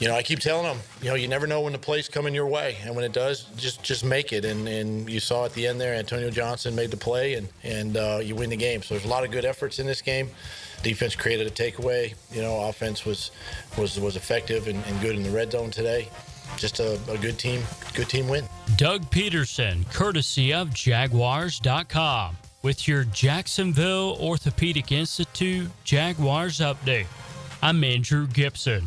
You know, I keep telling them, you know, you never know when the play's coming your way. And when it does, just make it. And you saw at the end there, Antonio Johnson made the play, and you win the game. So there's a lot of good efforts in this game. Defense created a takeaway. You know, offense was effective and good in the red zone today. Just a good team win. Doug Peterson, courtesy of Jaguars.com, with your Jacksonville Orthopedic Institute Jaguars update. I'm Andrew Gibson.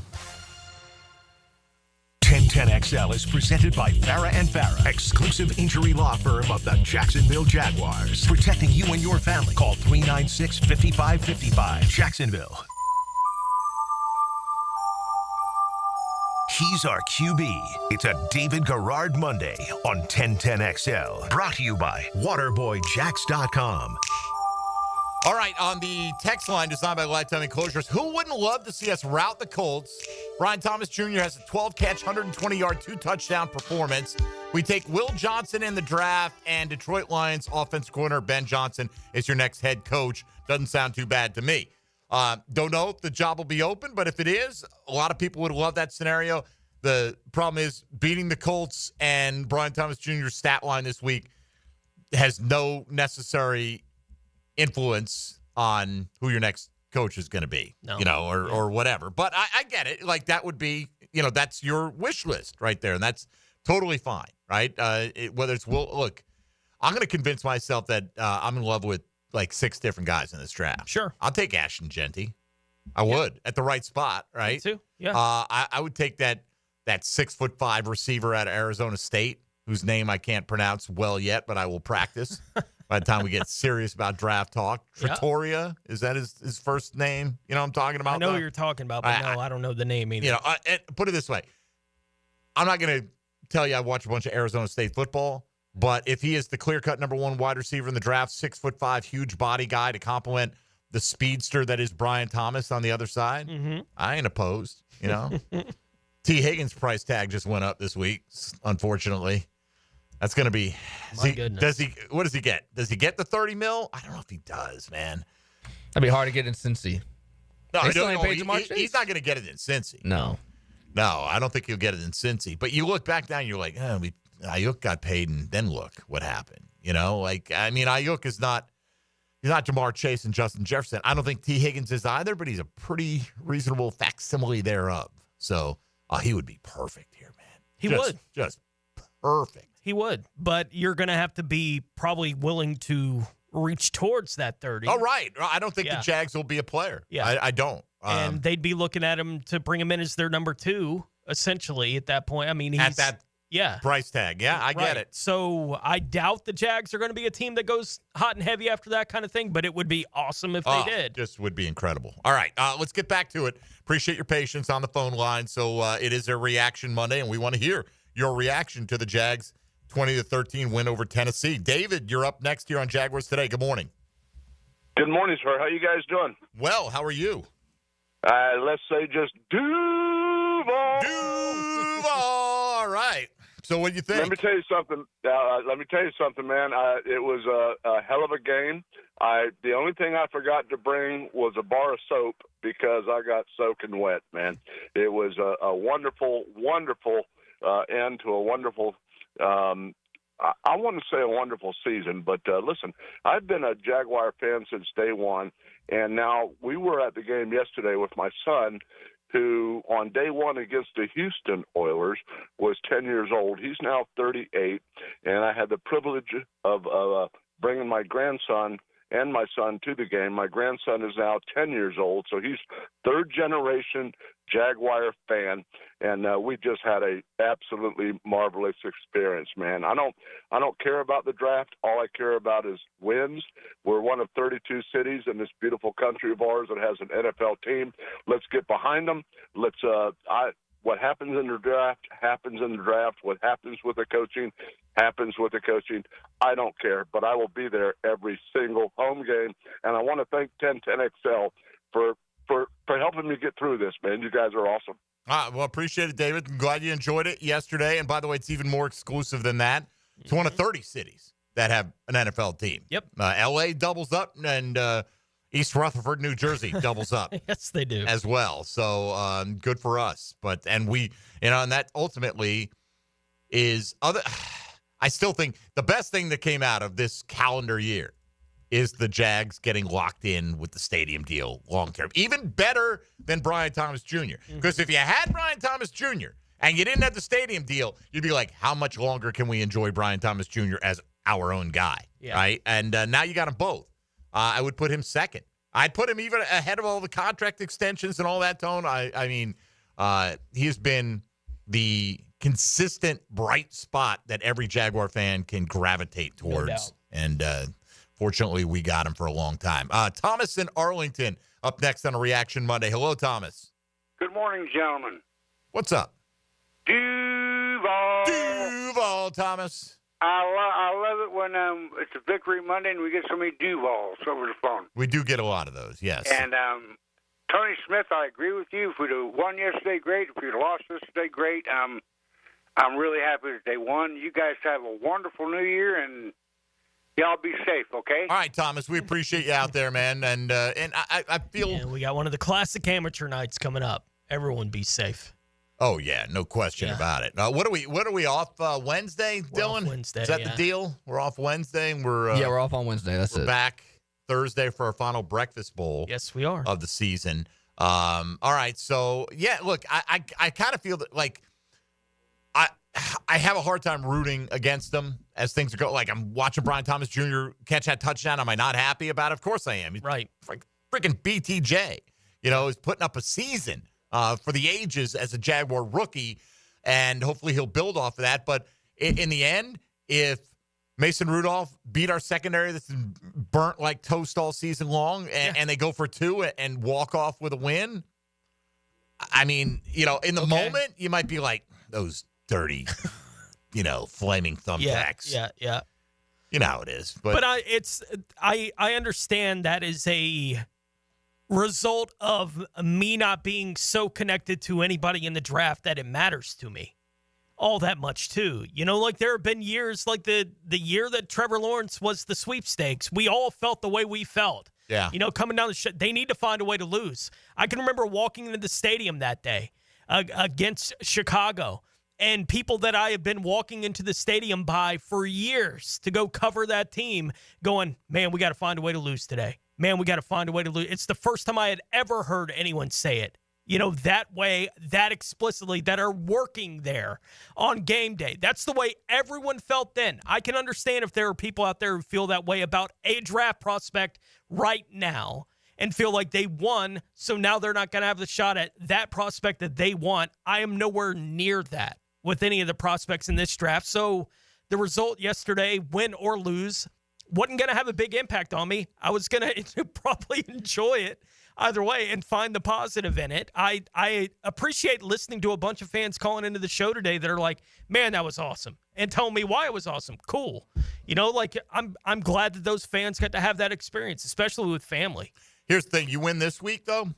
1010XL is presented by Farah and Farah, exclusive injury law firm of the Jacksonville Jaguars. Protecting you and your family. Call 396-5555. Jacksonville. He's our QB. It's a David Garrard Monday on 1010XL. Brought to you by WaterboyJacks.com. All right, on the text line designed by Lifetime Enclosures, who wouldn't love to see us rout the Colts? Brian Thomas Jr. has a 12-catch, 120-yard, 2-touchdown performance. We take Will Johnson in the draft, and Detroit Lions offensive coordinator Ben Johnson is your next head coach. Doesn't sound too bad to me. Don't know if the job will be open, but if it is, a lot of people would love that scenario. The problem is beating the Colts and Brian Thomas Jr.'s stat line this week has no necessary influence on who your next coach is going to be, or whatever. But I get it. Like, that would be, that's your wish list right there. And that's totally fine, right? Whether it's look, I'm going to convince myself that I'm in love with like 6 different guys in this draft. Sure. I'll take Ashton Genty. I would at the right spot, right? Me too. Yeah. I would take that 6'5" receiver out of Arizona State, whose name I can't pronounce well yet, but I will practice. by the time we get serious about draft talk. Yeah. Trattoria, is that his first name? You know what I'm talking about? I know who you're talking about, but no, I don't know the name either. You know, put it this way. I'm not going to tell you I watch a bunch of Arizona State football, but if he is the clear-cut number one wide receiver in the draft, 6'5", huge body guy to complement the speedster that is Brian Thomas on the other side, I ain't opposed, you know. T. Higgins' price tag just went up this week, unfortunately. That's going to be goodness. What does he get? Does he get the $30 million? I don't know if he does, man. That'd be hard to get in Cincy. No, They still ain't paid Jamar Chase? he's not going to get it in Cincy. No, I don't think he'll get it in Cincy. But you look back down, you're like, Ayuk got paid, and then look what happened. You know, like, I mean, Ayuk is not – he's not Jamar Chase and Justin Jefferson. I don't think T. Higgins is either, but he's a pretty reasonable facsimile thereof. So he would be perfect here, man. He would. Just perfect. He would, but you're going to have to be probably willing to reach towards that 30. Oh, right. I don't think the Jags will be a player. Yeah. I don't. And they'd be looking at him to bring him in as their number 2, essentially, at that point. I mean, he's at that price tag. Yeah, I get it. So I doubt the Jags are going to be a team that goes hot and heavy after that kind of thing, but it would be awesome if they did. Just would be incredible. All right, let's get back to it. Appreciate your patience on the phone line. So it is a Reaction Monday, and we want to hear your reaction to the Jags' 20-13 win over Tennessee. David, you're up next here on Jaguars Today. Good morning. Good morning, sir. How you guys doing? Well, how are you? Let's say just Duval. All right. So what do you think? Let me tell you something. Man. It was a hell of a game. The only thing I forgot to bring was a bar of soap because I got soaking wet, man. It was a wonderful, wonderful end to a wonderful I want to say a wonderful season, but listen, I've been a Jaguar fan since day one, and now we were at the game yesterday with my son, who on day one against the Houston Oilers was 10 years old. He's now 38, and I had the privilege of bringing my grandson and my son to the game. My grandson is now 10 years old, so he's third-generation Jaguar fan, and we just had a absolutely marvelous experience, man. I don't care about the draft. All I care about is wins. We're one of 32 cities in this beautiful country of ours that has an NFL team. Let's get behind them. What happens in the draft happens in the draft. What happens with the coaching happens with the coaching. I don't care, but I will be there every single home game. And I want to thank 1010XL for helping me get through this, man. You guys are awesome. Well, appreciate it, David. I'm glad you enjoyed it yesterday. And by the way, it's even more exclusive than that. It's one of 30 cities that have an NFL team. Yep. L.A. doubles up, and East Rutherford, New Jersey doubles up. Yes, they do. As well. So good for us. And we, and that ultimately is I still think the best thing that came out of this calendar year is the Jags getting locked in with the stadium deal long term. Even better than Brian Thomas Jr. Because if you had Brian Thomas Jr. and you didn't have the stadium deal, you'd be like, how much longer can we enjoy Brian Thomas Jr. as our own guy? Yeah. Right? And now you got them both. I would put him second. I'd put him even ahead of all the contract extensions and all that, Tone. I mean, he's been the consistent bright spot that every Jaguar fan can gravitate towards. No doubt. And fortunately, we got him for a long time. Thomas in Arlington up next on a Reaction Monday. Hello, Thomas. Good morning, gentlemen. What's up? Duval, Thomas. I love it when it's a Victory Monday and we get so many Duvals over the phone. We do get a lot of those, yes. And Tony Smith, I agree with you. If we'd have won yesterday, great. If we'd have lost yesterday, great. I'm really happy that they won. You guys have a wonderful New Year, and y'all be safe, okay? All right, Thomas, we appreciate you out there, man. And I feel we got one of the classic amateur nights coming up. Everyone be safe. Oh yeah, no question about it. What are we off Wednesday, Dylan? Off Wednesday, is that the deal? We're off Wednesday, and we're off on Wednesday. We're back Thursday for our final breakfast bowl. Yes, we are of the season. All right, so yeah, look, I kind of feel that like I have a hard time rooting against them as things go. Like I'm watching Brian Thomas Jr. catch that touchdown. Am I not happy about it? Of course I am. Right, like freaking BTJ, is putting up a season. For the ages as a Jaguar rookie, and hopefully he'll build off of that. But in the end, if Mason Rudolph beat our secondary that's been burnt like toast all season long, and they go for 2 and walk off with a win. I mean, in the moment, you might be like, those dirty, flaming thumbtacks. Yeah. You know how it is. But I understand that is a result of me not being so connected to anybody in the draft that it matters to me all that much too. Like there have been years like the year that Trevor Lawrence was the sweepstakes. We all felt the way we felt. Yeah. Coming down they need to find a way to lose. I can remember walking into the stadium that day against Chicago, and people that I have been walking into the stadium by for years to go cover that team going, man, we got to find a way to lose today. Man, we got to find a way to lose. It's the first time I had ever heard anyone say it, that way, that explicitly, that are working there on game day. That's the way everyone felt then. I can understand if there are people out there who feel that way about a draft prospect right now and feel like they won, so now they're not going to have the shot at that prospect that they want. I am nowhere near that with any of the prospects in this draft. So the result yesterday, win or lose, wasn't going to have a big impact on me. I was going to probably enjoy it either way and find the positive in it. I appreciate listening to a bunch of fans calling into the show today that are like, man, that was awesome, and telling me why it was awesome. Cool. I'm glad that those fans got to have that experience, especially with family. Here's the thing. You win this week, though,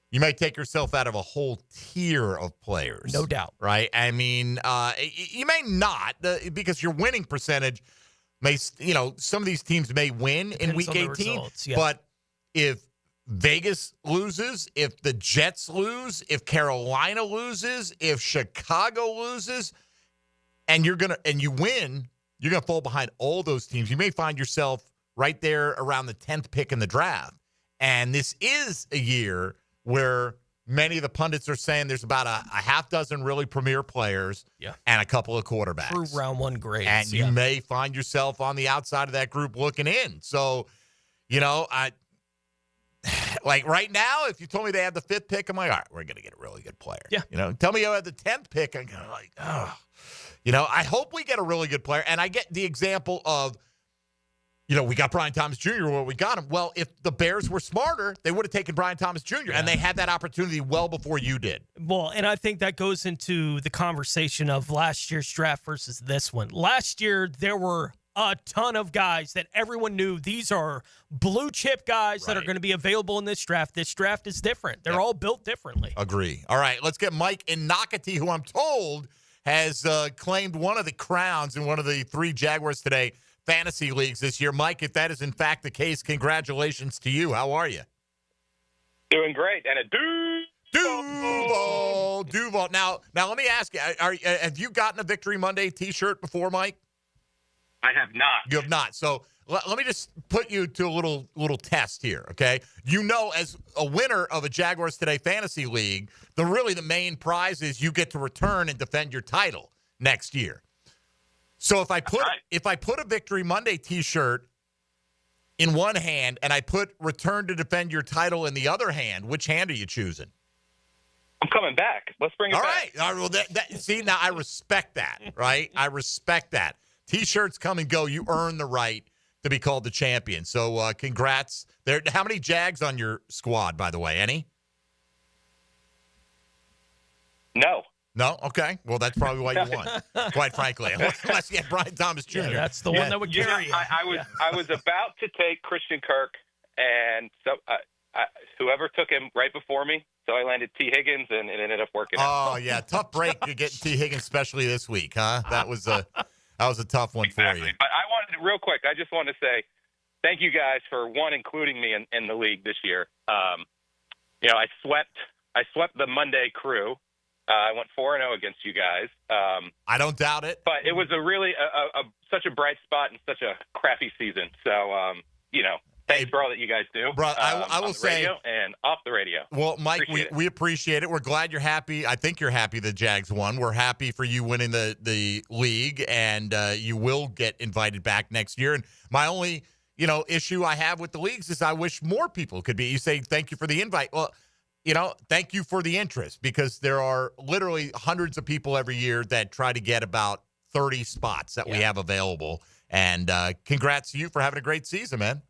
you may take yourself out of a whole tier of players. No doubt. Right? I mean, you may not, because your winning percentage may, some of these teams may win Depends in week 18. Results, yeah. But if Vegas loses, if the Jets lose, if Carolina loses, if Chicago loses, and you win, you're gonna fall behind all those teams. You may find yourself right there around the 10th pick in the draft. And this is a year where many of the pundits are saying there's about a half dozen really premier players and a couple of quarterbacks. True round one grades. And you may find yourself on the outside of that group looking in. So, like right now, if you told me they had the 5th pick, I'm like, all right, we're going to get a really good player. Yeah. Tell me you had the 10th pick, I'm kind of like, oh. I hope we get a really good player. And I get the example of, we got Brian Thomas Jr. where we got him. Well, if the Bears were smarter, they would have taken Brian Thomas Jr., and they had that opportunity well before you did. Well, and I think that goes into the conversation of last year's draft versus this one. Last year, there were a ton of guys that everyone knew these are blue chip guys that are going to be available in this draft. This draft is different. They're all built differently. Agree. All right, let's get Mike in Nocatee, who I'm told has claimed one of the crowns in one of the 3 Jaguars Today fantasy leagues this year. Mike, if that is in fact the case, congratulations to you. How are you? Doing great. And a Duval. Now let me ask you, have you gotten a Victory Monday t-shirt before, Mike? I have not. You have not. So let me just put you to a little test here, okay? As a winner of a Jaguars Today fantasy league, the main prize is you get to return and defend your title next year. So if I put a Victory Monday t-shirt in one hand and I put return to defend your title in the other hand, which hand are you choosing? I'm coming back. Let's bring it back. All right. Well, see, now I respect that, right? I respect that. T-shirts come and go. You earn the right to be called the champion. So congrats. How many Jags on your squad, by the way? Any? No. No? Okay. Well, that's probably why you won, quite frankly. Unless you had Brian Thomas Jr. That's the one that would carry you. I was about to take Christian Kirk, and so whoever took him right before me, so I landed T. Higgins, and it ended up working out. Oh, yeah. Tough break to get T. Higgins, especially this week, huh? That was a tough one for you. But I wanted, real quick, I just wanted to say thank you guys for, including me in the league this year. I swept the Monday crew. I went 4-0 against you guys. I don't doubt it. But it was a really such a bright spot and such a crappy season. So, thanks for all that you guys do. Bro, I will say, radio and off the radio. Well, Mike, we appreciate it. We're glad you're happy. I think you're happy the Jags won. We're happy for you winning the league, and you will get invited back next year. And my only, issue I have with the leagues is I wish more people could be. You say thank you for the invite. Well, thank you for the interest, because there are literally hundreds of people every year that try to get about 30 spots that we have available. And congrats to you for having a great season, man.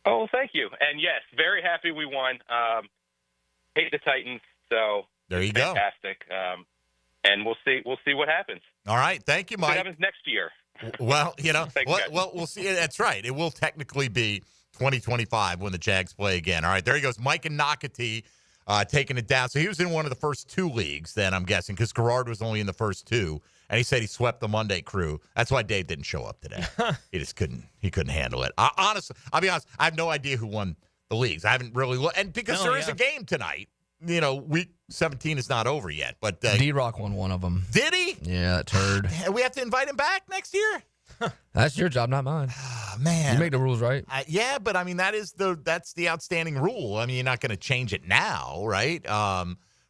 Oh, thank you. And yes, very happy we won. Hate the Titans, so there you go. Fantastic. And we'll see what happens. All right, thank you, Mike. What happens next year? Well, you know, well, we'll see. That's right. It will technically be 2025 when the Jags play again. All right, there he goes, Mike and Nakati taking it down. So he was in one of the first 2 leagues, then I'm guessing, because Gerard was only in the first 2. And he said he swept the Monday crew. That's why Dave didn't show up today. He just couldn't handle it. Honestly, I'll be honest, I have no idea who won the leagues. I haven't really looked. And because there is a game tonight, you know, week 17 is not over yet. But D-Rock won one of them. Did he? Yeah, that turd. We have to invite him back next year? That's your job, not mine. Man. You make the rules, right? Yeah, but I mean, that's the outstanding rule. I mean, you're not going to change it now, right?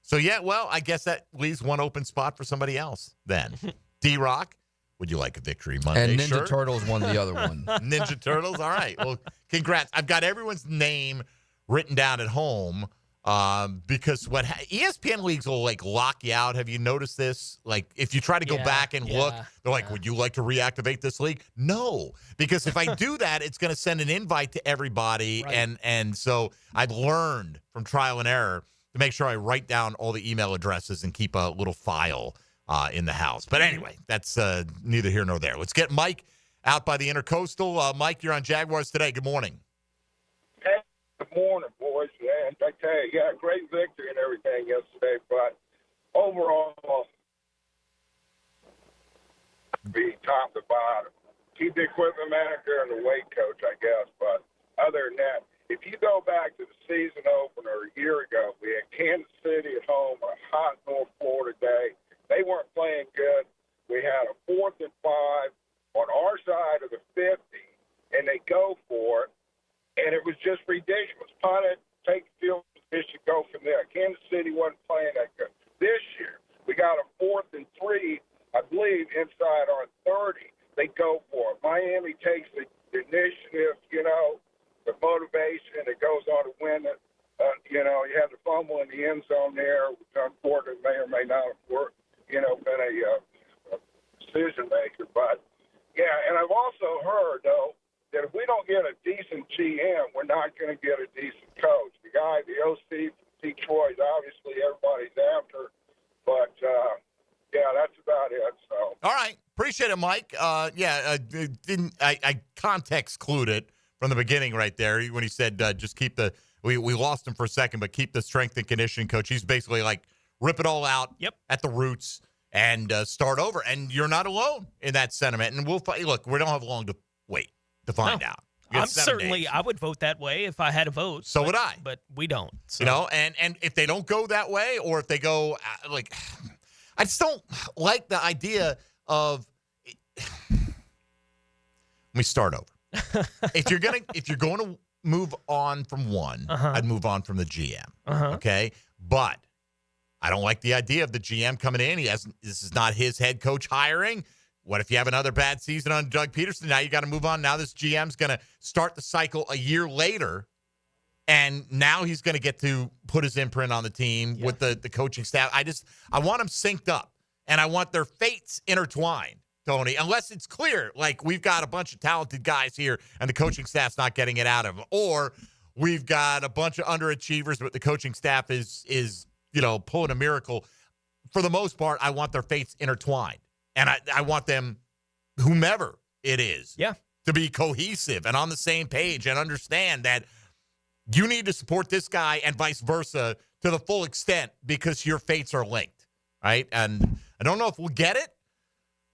So, yeah, well, I guess that leaves one open spot for somebody else then. D-Rock, would you like a Victory Monday And Ninja shirt? Turtles won the other one. Ninja Turtles? All right. Well, congrats. I've got everyone's name written down at home because what ESPN leagues will, like, lock you out. Have you noticed this? Like, if you try to go back and look, they're like, would you like to reactivate this league? No, because if I do that, it's going to send an invite to everybody. Right. And so I've learned from trial and error to make sure I write down all the email addresses and keep a little file in the house. But anyway, that's neither here nor there. Let's get Mike out by the Intercoastal. Mike, you're on Jaguars Today. Good morning. Hey, good morning, boys. And I tell you, yeah, great victory and everything yesterday, but overall, be top to bottom. Keep the equipment manager and the weight coach, I guess. But other than that, if you go back to the season opener a year ago, we had Kansas City at home on a hot North Florida day. They weren't playing good. We had a 4th and 5 on our side of the 50, and they go for it, and it was just ridiculous. Punt it, take field position, go from there. Kansas City wasn't playing that good. This year, we got a 4th and 3, I believe, inside our 30. They go for it. Miami takes the initiative, you know, the motivation, it goes on to win it. You know, you had the fumble in the end zone there, which unfortunately may or may not have worked, you know, been a decision maker. But, yeah, and I've also heard, though, that if we don't get a decent GM, we're not going to get a decent coach. The guy, the OC from Detroit, obviously everybody's after. But, yeah, that's about it. So. All right. Appreciate it, Mike. I context clued it from the beginning right there when he said just keep the we lost him for a second, but keep the strength and conditioning coach. He's basically like rip it all out at the roots and start over. And you're not alone in that sentiment. And we'll look, we don't have long to wait to find out. I would vote that way if I had a vote. So would I. But we don't. So. You know, and if they don't go that way, or if they go like, I just don't like the idea of. Let me start over. If you're going to move on from one, I'd move on from the GM. Okay, but I don't like the idea of the GM coming in. This is not his head coach hiring. What if you have another bad season on Doug Peterson? Now you got to move on. Now this GM's going to start the cycle a year later, and now he's going to get to put his imprint on the team with the coaching staff. I want them synced up, and I want their fates intertwined. Tony, unless it's clear, like we've got a bunch of talented guys here and the coaching staff's not getting it out of them, or we've got a bunch of underachievers, but the coaching staff is pulling a miracle. For the most part, I want their fates intertwined, and I want them, whomever it is, to be cohesive and on the same page and understand that you need to support this guy and vice versa to the full extent because your fates are linked, right? And I don't know if we'll get it.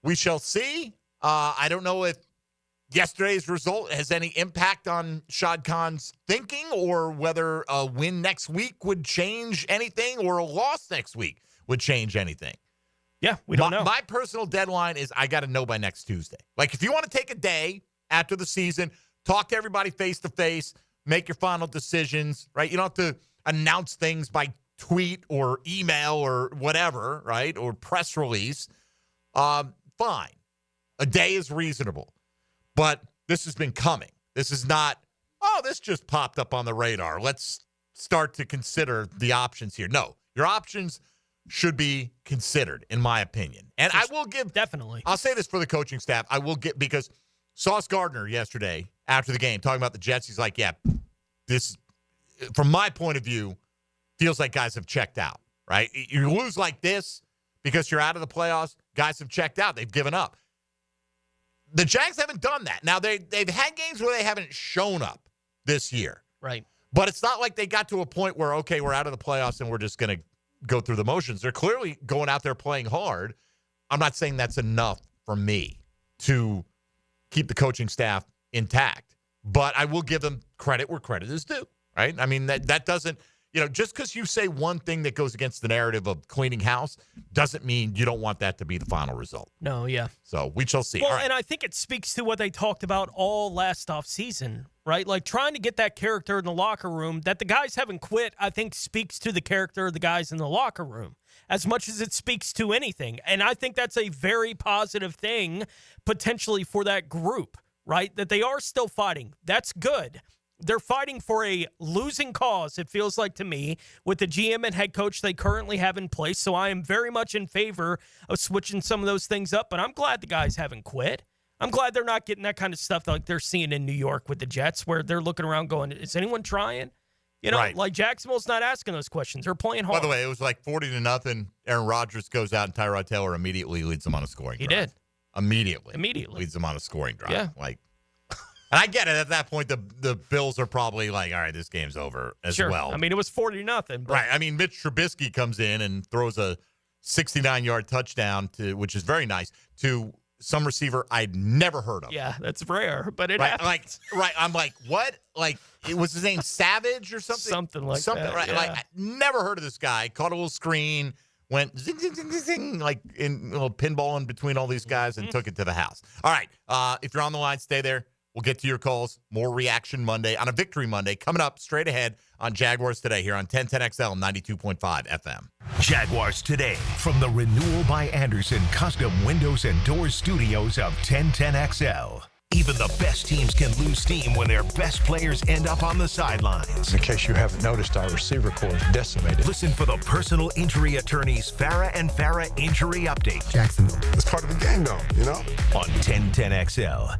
We shall see. I don't know if yesterday's result has any impact on Shad Khan's thinking or whether a win next week would change anything or a loss next week would change anything. Yeah, we don't know. My personal deadline is I got to know by next Tuesday. Like, if you want to take a day after the season, talk to everybody face-to-face, make your final decisions, right? You don't have to announce things by tweet or email or whatever, right, or press release. Fine. A day is reasonable. But this has been coming. This is not, this just popped up on the radar. Let's start to consider the options here. No, your options should be considered, in my opinion. And I will give, definitely. I'll say this for the coaching staff. I will get, because Sauce Gardner yesterday after the game talking about the Jets. He's like, yeah, this, from my point of view, feels like guys have checked out, right? You lose like this because you're out of the playoffs. Guys have checked out. They've given up. The Jags haven't done that. Now, they've had games where they haven't shown up this year. Right. But it's not like they got to a point where, okay, we're out of the playoffs and we're just going to go through the motions. They're clearly going out there playing hard. I'm not saying that's enough for me to keep the coaching staff intact. But I will give them credit where credit is due, right? I mean, that doesn't, just because you say one thing that goes against the narrative of cleaning house doesn't mean you don't want that to be the final result. No, yeah. So we shall see. Well, all right. And I think it speaks to what they talked about all last offseason, right? Like trying to get that character in the locker room. That the guys haven't quit, I think, speaks to the character of the guys in the locker room as much as it speaks to anything. And I think that's a very positive thing potentially for that group, right? That they are still fighting. That's good. They're fighting for a losing cause, it feels like to me, with the GM and head coach they currently have in place. So I am very much in favor of switching some of those things up. But I'm glad the guys haven't quit. I'm glad they're not getting that kind of stuff like they're seeing in New York with the Jets, where they're looking around going, is anyone trying? Right. Like Jacksonville's not asking those questions. They're playing hard. By the way, it was like 40-0. Aaron Rodgers goes out and Tyrod Taylor immediately leads them on a scoring drive. He did. Immediately Leads them on a scoring drive. Yeah. And I get it. At that point, the Bills are probably like, all right, this game's over as well. I mean, it was 40-0. Right. I mean, Mitch Trubisky comes in and throws a 69-yard touchdown, to, which is very nice, to some receiver I'd never heard of. Yeah, that's rare, but it happens. I'm like, what? Like, it was his name Savage or something? Something like that. Right. Yeah. Like, I never heard of this guy. Caught a little screen, went zing, zing, zing, zing, zing, like in a little pinball in between all these guys and took it to the house. All right. If you're on the line, stay there. We'll get to your calls. More Reaction Monday on a Victory Monday coming up straight ahead on Jaguars Today here on 1010XL 92.5 FM. Jaguars Today from the Renewal by Anderson Custom Windows and Doors Studios of 1010XL. Even the best teams can lose steam when their best players end up on the sidelines. In case you haven't noticed, our receiver corps is decimated. Listen for the personal injury attorneys Farah and Farah Injury Update. Jacksonville. It's part of the game, though, On 1010XL.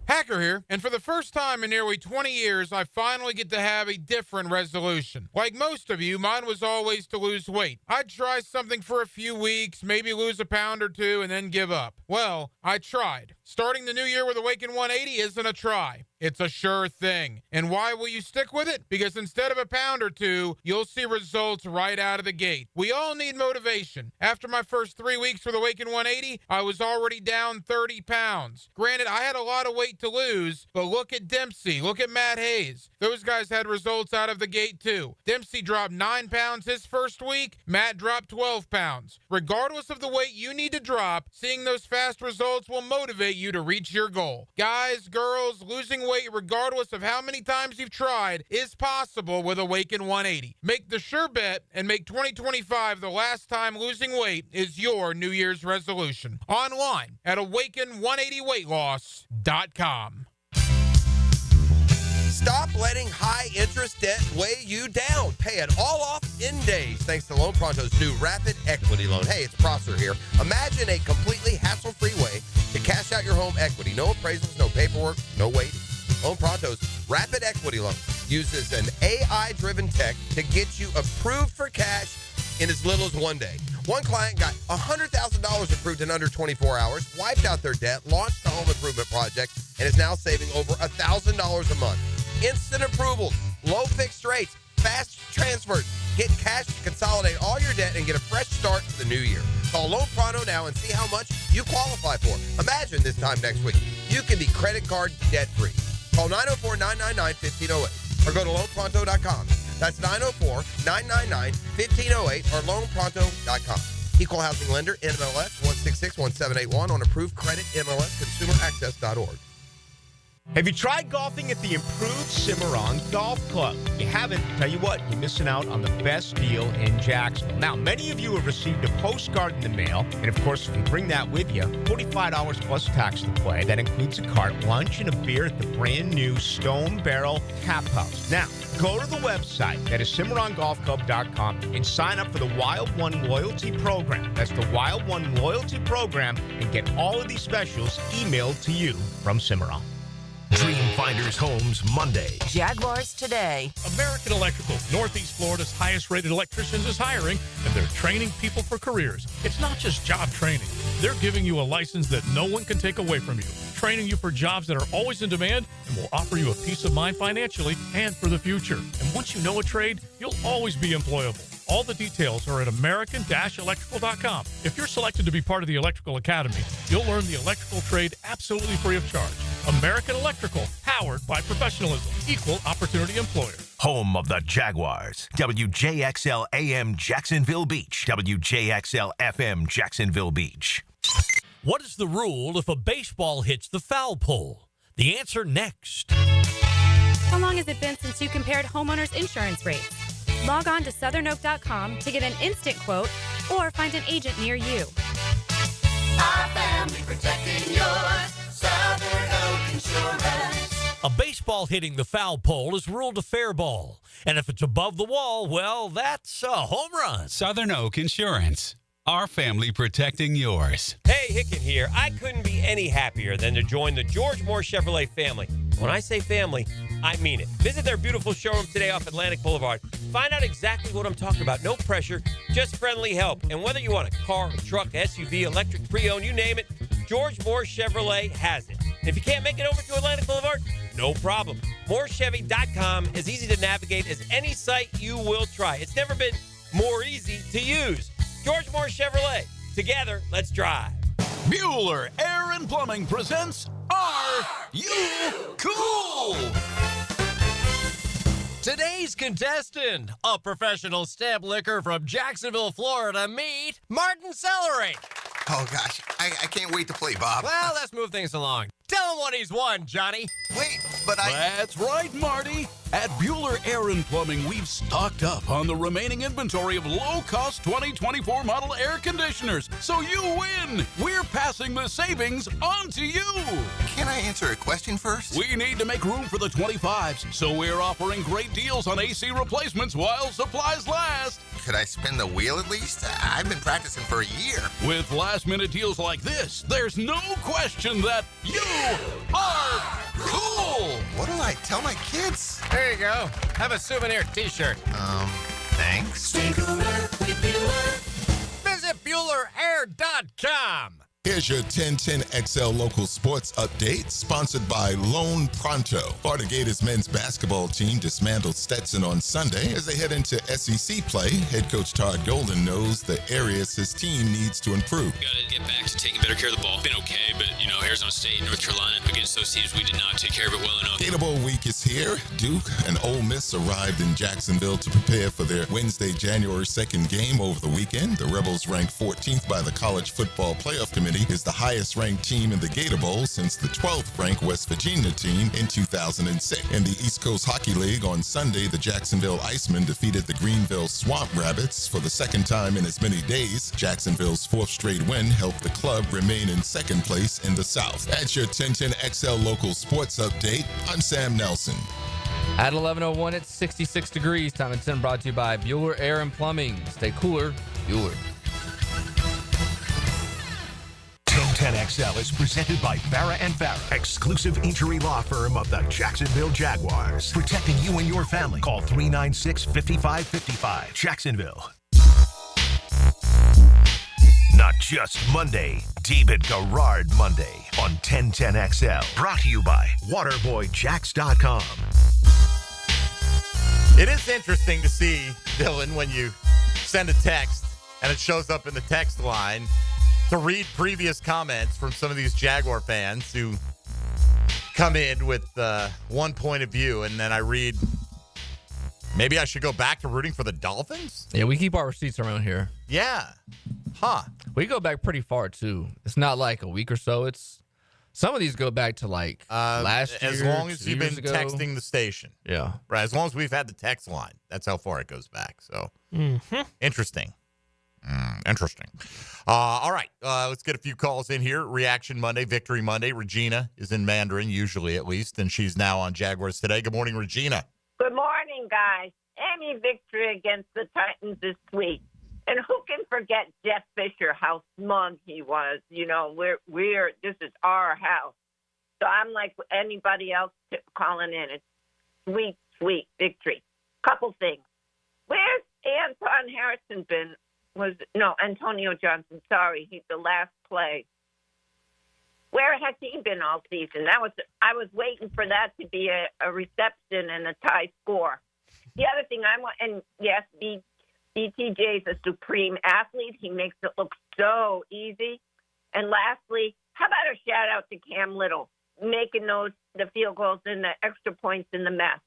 Hacker here, and for the first time in nearly 20 years, I finally get to have a different resolution. Like most of you, mine was always to lose weight. I'd try something for a few weeks, maybe lose a pound or two, and then give up. Well, I tried. Starting the new year with Awaken 180 isn't a try. It's a sure thing. And why will you stick with it? Because instead of a pound or two, you'll see results right out of the gate. We all need motivation. After my first 3 weeks with Awaken 180, I was already down 30 pounds. Granted, I had a lot of weight to lose, but look at Dempsey, look at Matt Hayes. Those guys had results out of the gate too. Dempsey dropped 9 pounds his first week, Matt dropped 12 pounds. Regardless of the weight you need to drop, seeing those fast results will motivate you to reach your goal. Guys, girls, losing weight regardless of how many times you've tried is possible with Awaken 180. Make the sure bet and make 2025 the last time losing weight is your New Year's resolution. Online at awaken180weightloss.com. Stop letting high interest debt weigh you down. Pay it all off in days thanks to Loan Pronto's new Rapid Equity Loan. Hey, it's Prosser here. Imagine a completely hassle-free way to cash out your home equity. No appraisals, no paperwork, no waiting. Loan Pronto's Rapid Equity Loan uses an AI-driven tech to get you approved for cash in as little as 1 day. One client got $100,000 approved in under 24 hours, wiped out their debt, launched a home improvement project, and is now saving over $1,000 a month. Instant approvals, low fixed rates, fast transfers. Get cash to consolidate all your debt and get a fresh start to the new year. Call Loan Pronto now and see how much you qualify for. Imagine this time next week, you can be credit card debt-free. Call 904-999-1508 or go to loanpronto.com. That's 904-999-1508 or loanpronto.com. Equal housing lender, NMLS 1661781 on approved credit, MLSconsumeraccess.org. Have you tried golfing at the improved Cimarron Golf Club? If you haven't, tell you what, you're missing out on the best deal in Jacksonville. Now, many of you have received a postcard in the mail, and of course, if you bring that with you, $45 plus tax to play. That includes a cart, lunch, and a beer at the brand new Stone Barrel Tap House. Now, go to the website, that is CimarronGolfClub.com, and sign up for the Wild One Loyalty Program. That's the Wild One Loyalty Program, and get all of these specials emailed to you from Cimarron. Dream Finders Homes Monday. Jaguars Today. American Electrical, Northeast Florida's highest-rated electricians, is hiring, and they're training people for careers. It's not just job training. They're giving you a license that no one can take away from you, training you for jobs that are always in demand and will offer you a peace of mind financially and for the future. And once you know a trade, you'll always be employable. All the details are at American-Electrical.com. If you're selected to be part of the Electrical Academy, you'll learn the electrical trade absolutely free of charge. American Electrical, powered by professionalism, equal opportunity employer. Home of the Jaguars. WJXL AM Jacksonville Beach. WJXL FM Jacksonville Beach. What is the rule if a baseball hits the foul pole? The answer next. How long has it been since you compared homeowners' insurance rates? Log on to southernoak.com to get an instant quote or find an agent near you. Our family protecting yours. Southern Oak Insurance. A baseball hitting the foul pole is ruled a fair ball. And if it's above the wall, well, that's a home run. Southern Oak Insurance. Our family protecting yours. Hey, Hicken here. I couldn't be any happier than to join the George Moore Chevrolet family. When I say family, I mean it. Visit their beautiful showroom today off Atlantic Boulevard. Find out exactly what I'm talking about. No pressure, just friendly help. And whether you want a car, a truck, SUV, electric, pre-owned, you name it, George Moore Chevrolet has it. And if you can't make it over to Atlantic Boulevard, no problem. MooreChevy.com is easy to navigate as any site you will try. It's never been more easy to use. George Moore Chevrolet. Together, let's drive. Bueller Air and Plumbing presents Are You Cool? Today's contestant, a professional stamp licker from Jacksonville, Florida, meet Martin Celery. Oh, gosh. I can't wait to play, Bob. Well, let's move things along. Tell him what he's won, Johnny. Wait, but I... That's right, Marty. At Bueller Air and Plumbing, we've stocked up on the remaining inventory of low-cost 2024 model air conditioners. So you win. We're passing the savings on to you. Can I answer a question first? We need to make room for the 25s, so we're offering great deals on AC replacements while supplies last. Could I spin the wheel at least? I've been practicing for a year. With last-minute deals like this, there's no question that you are cool. What do I tell my kids? There you go. Have a souvenir t-shirt. Thanks. Stay cooler with Bueller. Visit BuellerAir.com. Here's your 1010XL local sports update, sponsored by Lone Pronto. Florida Gators men's basketball team dismantled Stetson on Sunday as they head into SEC play. Head coach Todd Golden knows the areas his team needs to improve. Got to get back to taking better care of the ball. Been okay, but, Arizona State and North Carolina, against those teams, we did not take care of it well enough. Gator Bowl week is here. Duke and Ole Miss arrived in Jacksonville to prepare for their Wednesday, January 2nd game over the weekend. The Rebels, ranked 14th by the College Football Playoff Committee, is the highest-ranked team in the Gator Bowl since the 12th-ranked West Virginia team in 2006. In the East Coast Hockey League on Sunday, the Jacksonville Icemen defeated the Greenville Swamp Rabbits for the second time in as many days. Jacksonville's fourth straight win helped the club remain in second place in the South. That's your 1010XL local sports update. I'm Sam Nelson. At 11:01, it's 66 degrees. Time and 10 brought to you by Bueller Air and Plumbing. Stay cooler, Bueller. 1010XL is presented by Farrah & Farrah, exclusive injury law firm of the Jacksonville Jaguars. Protecting you and your family. Call 396-5555. Jacksonville. Not just Monday, David Garrard Monday on 1010XL. Brought to you by WaterboyJax.com. It is interesting to see, Dylan, when you send a text and it shows up in the text line, to read previous comments from some of these Jaguar fans who come in with one point of view, and then I read, maybe I should go back to rooting for the Dolphins? Yeah, we keep our receipts around here. Yeah. Huh. We go back pretty far, too. It's not like a week or so. It's Some of these go back to like last year. As long as 2 you've years been ago. texting the station. Yeah. Right. As long as we've had the text line. That's how far it goes back. So interesting. Interesting. All right. Let's get a few calls in here. Reaction Monday, Victory Monday. Regina is in Mandarin, usually at least, and she's now on Jaguars Today. Good morning, Regina. Good morning, guys. Any victory against the Titans this week. And who can forget Jeff Fisher, how smug he was? You know, this is our house. So I'm like anybody else calling in. It's sweet, sweet victory. Couple things. Where's Anton Harrison been? Antonio Johnson. Sorry, he's the last play. Where has he been all season? I was waiting for that to be a reception and a tie score. The other thing I want, and yes, BTJ is a supreme athlete. He makes it look so easy. And lastly, how about a shout out to Cam Little making the field goals and the extra points in the mess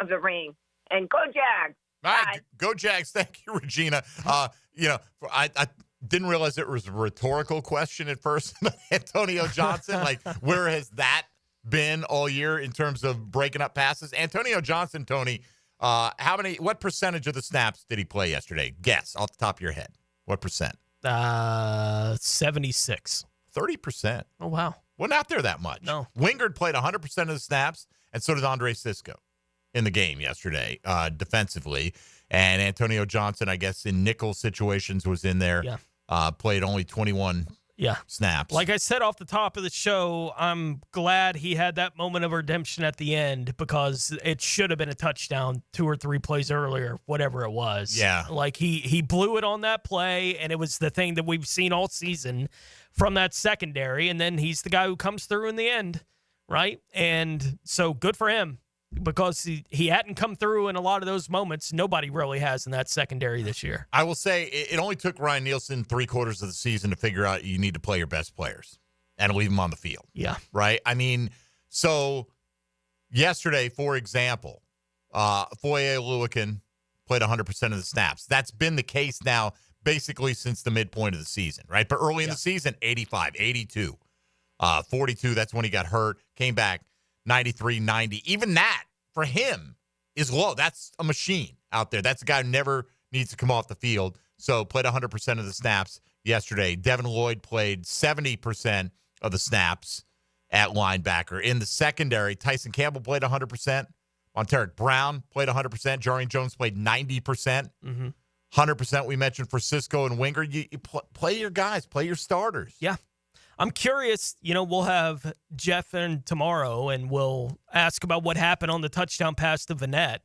of the rain. And go Jags. All right, go Jags. Thank you, Regina. I didn't realize it was a rhetorical question at first. Antonio Johnson, like, where has that been all year in terms of breaking up passes? Antonio Johnson, Tony, what percentage of the snaps did he play yesterday? Guess off the top of your head. What percent? 76. 30%. Oh, wow. Wasn't out there that much. No. Wingard played 100% of the snaps, and so did Andre Sisco in the game yesterday defensively. And Antonio Johnson, I guess, in nickel situations was in there. Yeah. Played only 21 snaps. Like I said off the top of the show, I'm glad he had that moment of redemption at the end because it should have been a touchdown 2 or 3 plays earlier, whatever it was. Yeah. Like he blew it on that play, and it was the thing that we've seen all season from that secondary, and then he's the guy who comes through in the end, right? And so good for him. Because he hadn't come through in a lot of those moments. Nobody really has in that secondary this year. I will say it only took Ryan Nielsen 3/4 of the season to figure out you need to play your best players and leave them on the field. Yeah. Right? I mean, so yesterday, for example, Foye Oluokun played 100% of the snaps. That's been the case now basically since the midpoint of the season, right? But early in the season, 85, 82, 42, that's when he got hurt, came back. 93, 90. Even that, for him, is low. That's a machine out there. That's a guy who never needs to come off the field. So played 100% of the snaps yesterday. Devin Lloyd played 70% of the snaps at linebacker. In the secondary, Tyson Campbell played 100%. Monteric Brown played 100%. Jarian Jones played 90%. 100% we mentioned for Sisco and Wingard. You play your guys. Play your starters. Yeah. I'm curious, we'll have Jeff in tomorrow, and we'll ask about what happened on the touchdown pass to Vanette,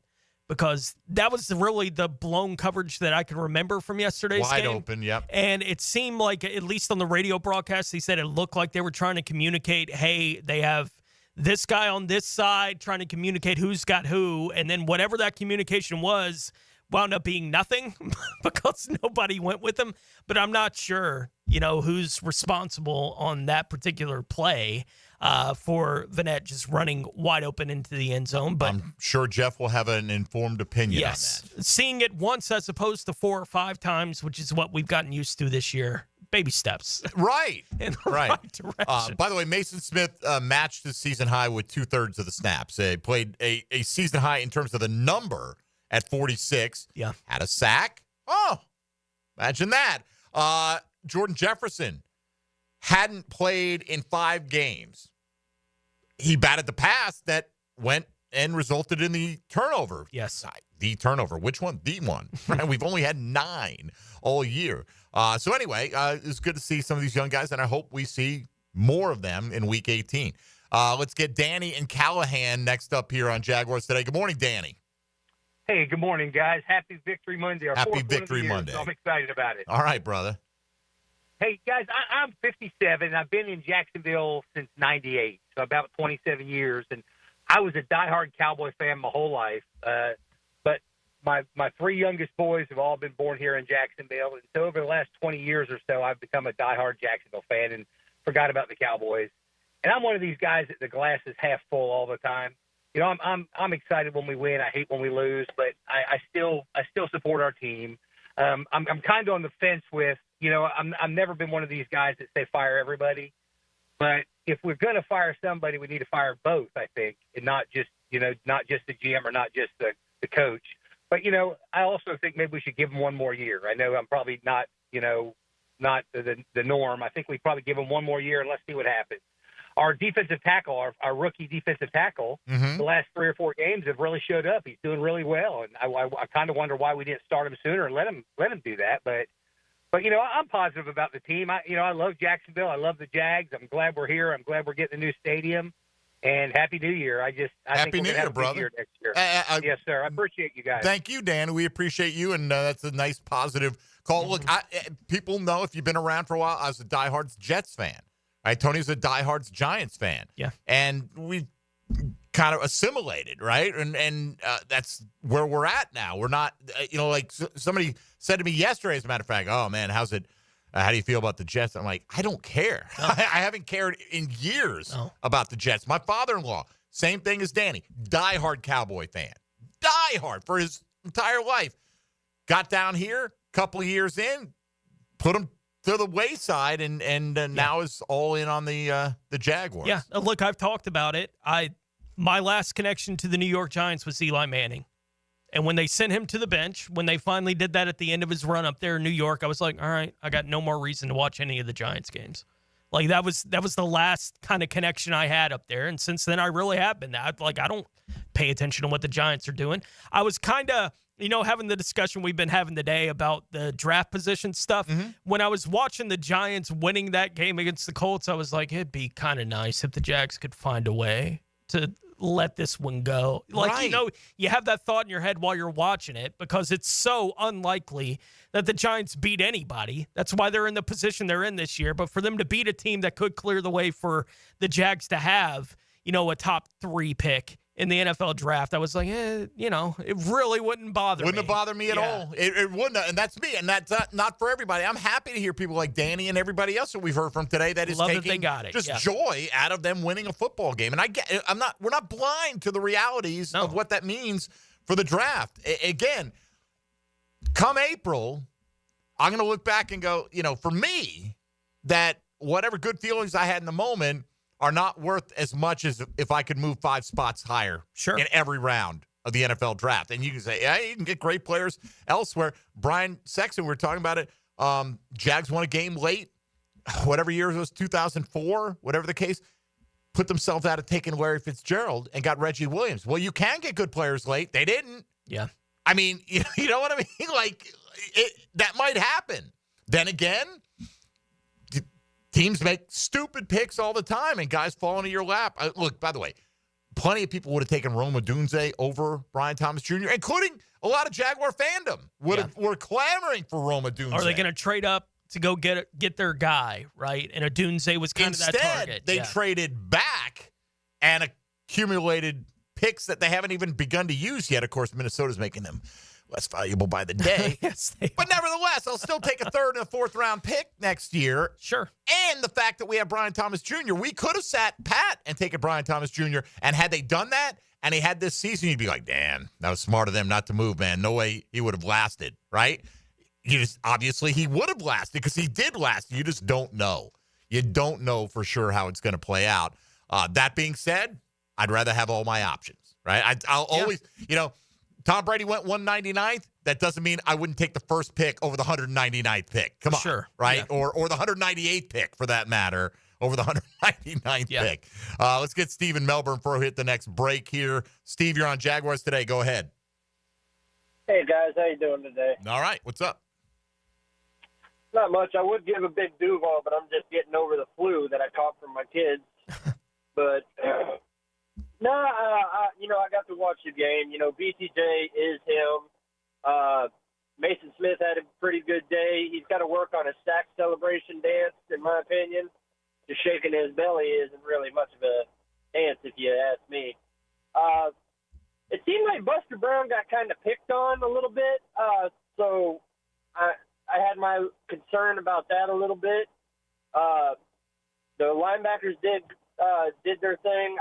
because that was really the blown coverage that I can remember from yesterday's game. Wide open, yep. And it seemed like, at least on the radio broadcast, he said it looked like they were trying to communicate, hey, they have this guy on this side trying to communicate who's got who, and then whatever that communication was wound up being nothing because nobody went with him. But I'm not sure, who's responsible on that particular play for Vanette just running wide open into the end zone. But I'm sure Jeff will have an informed opinion on that. Seeing it once as opposed to 4 or 5 times, which is what we've gotten used to this year. Baby steps. Right. In the right direction. By the way, Mason Smith matched his season high with 2/3 of the snaps. He played a season high in terms of the number at 46. Yeah. Had a sack. Oh, imagine that. Jordan Jefferson hadn't played in 5 games. He batted the pass that went and resulted in the turnover. Yes. The turnover. Which one? The one. Right? We've only had 9 all year. So anyway, it's good to see some of these young guys, and I hope we see more of them in Week 18. Let's get Danny and Callahan next up here on Jaguars Today. Good morning, Danny. Hey, good morning, guys. Happy Victory Monday. Our Happy fourth one of the Victory year, Monday. So I'm excited about it. All right, brother. Hey, guys, I'm 57. I've been in Jacksonville since 98, so about 27 years. And I was a diehard Cowboy fan my whole life. But my 3 youngest boys have all been born here in Jacksonville. And so over the last 20 years or so, I've become a diehard Jacksonville fan and forgot about the Cowboys. And I'm one of these guys that the glass is half full all the time. I'm excited when we win. I hate when we lose, but I still support our team. I'm kind of on the fence with, I've never been one of these guys that say fire everybody, but if we're going to fire somebody, we need to fire both, I think, and not just the GM or not just the coach. But, I also think maybe we should give him one more year. I know I'm probably not the norm. I think we probably give him one more year and let's see what happens. Our defensive tackle, our rookie defensive tackle, the last 3 or 4 games have really showed up. He's doing really well, and I kind of wonder why we didn't start him sooner and let him do that. But I'm positive about the team. I love Jacksonville. I love the Jags. I'm glad we're here. I'm glad we're getting a new stadium. And Happy New Year. I think we're going to have a good year next year. Yes, sir. I appreciate you guys. Thank you, Dan. We appreciate you, and that's a nice, positive call. Look, people know if you've been around for a while, I was a diehard Jets fan. Right? Tony's a diehard Giants fan. Yeah. And we kind of assimilated, right? And that's where we're at now. We're not, like somebody said to me yesterday, as a matter of fact, oh, man, how's it? How do you feel about the Jets? I'm like, I don't care. No. I haven't cared in years about the Jets. My father-in-law, same thing as Danny, diehard Cowboy fan. Diehard for his entire life. Got down here, couple of years in, put him to the wayside, and now is all in on the Jaguars. Yeah, look, I've talked about it. My last connection to the New York Giants was Eli Manning. And when they sent him to the bench, when they finally did that at the end of his run up there in New York, I was like, all right, I got no more reason to watch any of the Giants games. Like that was the last kind of connection I had up there. And since then, I really have been that. Like, I don't pay attention to what the Giants are doing. I was kind of, having the discussion we've been having today about the draft position stuff. Mm-hmm. When I was watching the Giants winning that game against the Colts, I was like, it'd be kind of nice if the Jags could find a way to let this one go. Like, right. You have that thought in your head while you're watching it because it's so unlikely that the Giants beat anybody. That's why they're in the position they're in this year. But for them to beat a team that could clear the way for the Jags to have, a top 3 pick in the NFL draft, I was like, it really wouldn't bother me. Wouldn't have bothered me at all. It wouldn't have, and that's me, and that's not for everybody. I'm happy to hear people like Danny and everybody else that we've heard from today that is Love taking that they got it. joy out of them winning a football game. And we're not blind to the realities of what that means for the draft. Again, come April, I'm going to look back and go, for me, that whatever good feelings I had in the moment are not worth as much as if I could move 5 spots higher in every round of the NFL draft. And you can say, yeah, you can get great players elsewhere. Brian Sexton, we were talking about it. Jags won a game late, whatever year it was, 2004, whatever the case, put themselves out of taking Larry Fitzgerald and got Reggie Williams. Well, you can get good players late. They didn't. Yeah. I mean, you know what I mean? Like, that might happen. Then again, teams make stupid picks all the time, and guys fall into your lap. Look, by the way, plenty of people would have taken Rome Odunze over Brian Thomas Jr., including a lot of Jaguar fandom were clamoring for Rome Odunze. Are they going to trade up to go get their guy, right? And Odunze was kind of that target. Instead, they traded back and accumulated picks that they haven't even begun to use yet. Of course, Minnesota's making them less valuable by the day. Yes, but nevertheless, I'll still take a 3rd and a 4th round pick next year. Sure. And the fact that we have Brian Thomas Jr., we could have sat pat and taken Brian Thomas Jr. And had they done that and he had this season, you'd be like, damn, that was smart of them not to move, man. No way he would have lasted, right? Obviously he would have lasted because he did last. You just don't know. You don't know for sure how it's going to play out. That being said, I'd rather have all my options, right? I'll always, Tom Brady went 199th. That doesn't mean I wouldn't take the first pick over the 199th pick. Come on. Sure. Right? Yeah. Or the 198th pick, for that matter, over the 199th pick. Let's get Steve in Melbourne before we hit the next break here. Steve, you're on Jaguars Today. Go ahead. Hey, guys. How you doing today? All right. What's up? Not much. I would give a big Duval, but I'm just getting over the flu that I caught from my kids. But... No, I got to watch the game. BTJ is him. Mason Smith had a pretty good day. He's got to work on his sack celebration dance, in my opinion. Just shaking his belly isn't really much of a dance, if you ask me. It seemed like Buster Brown got kind of picked on a little bit, so I had my concern about that a little bit. The linebackers did their thing.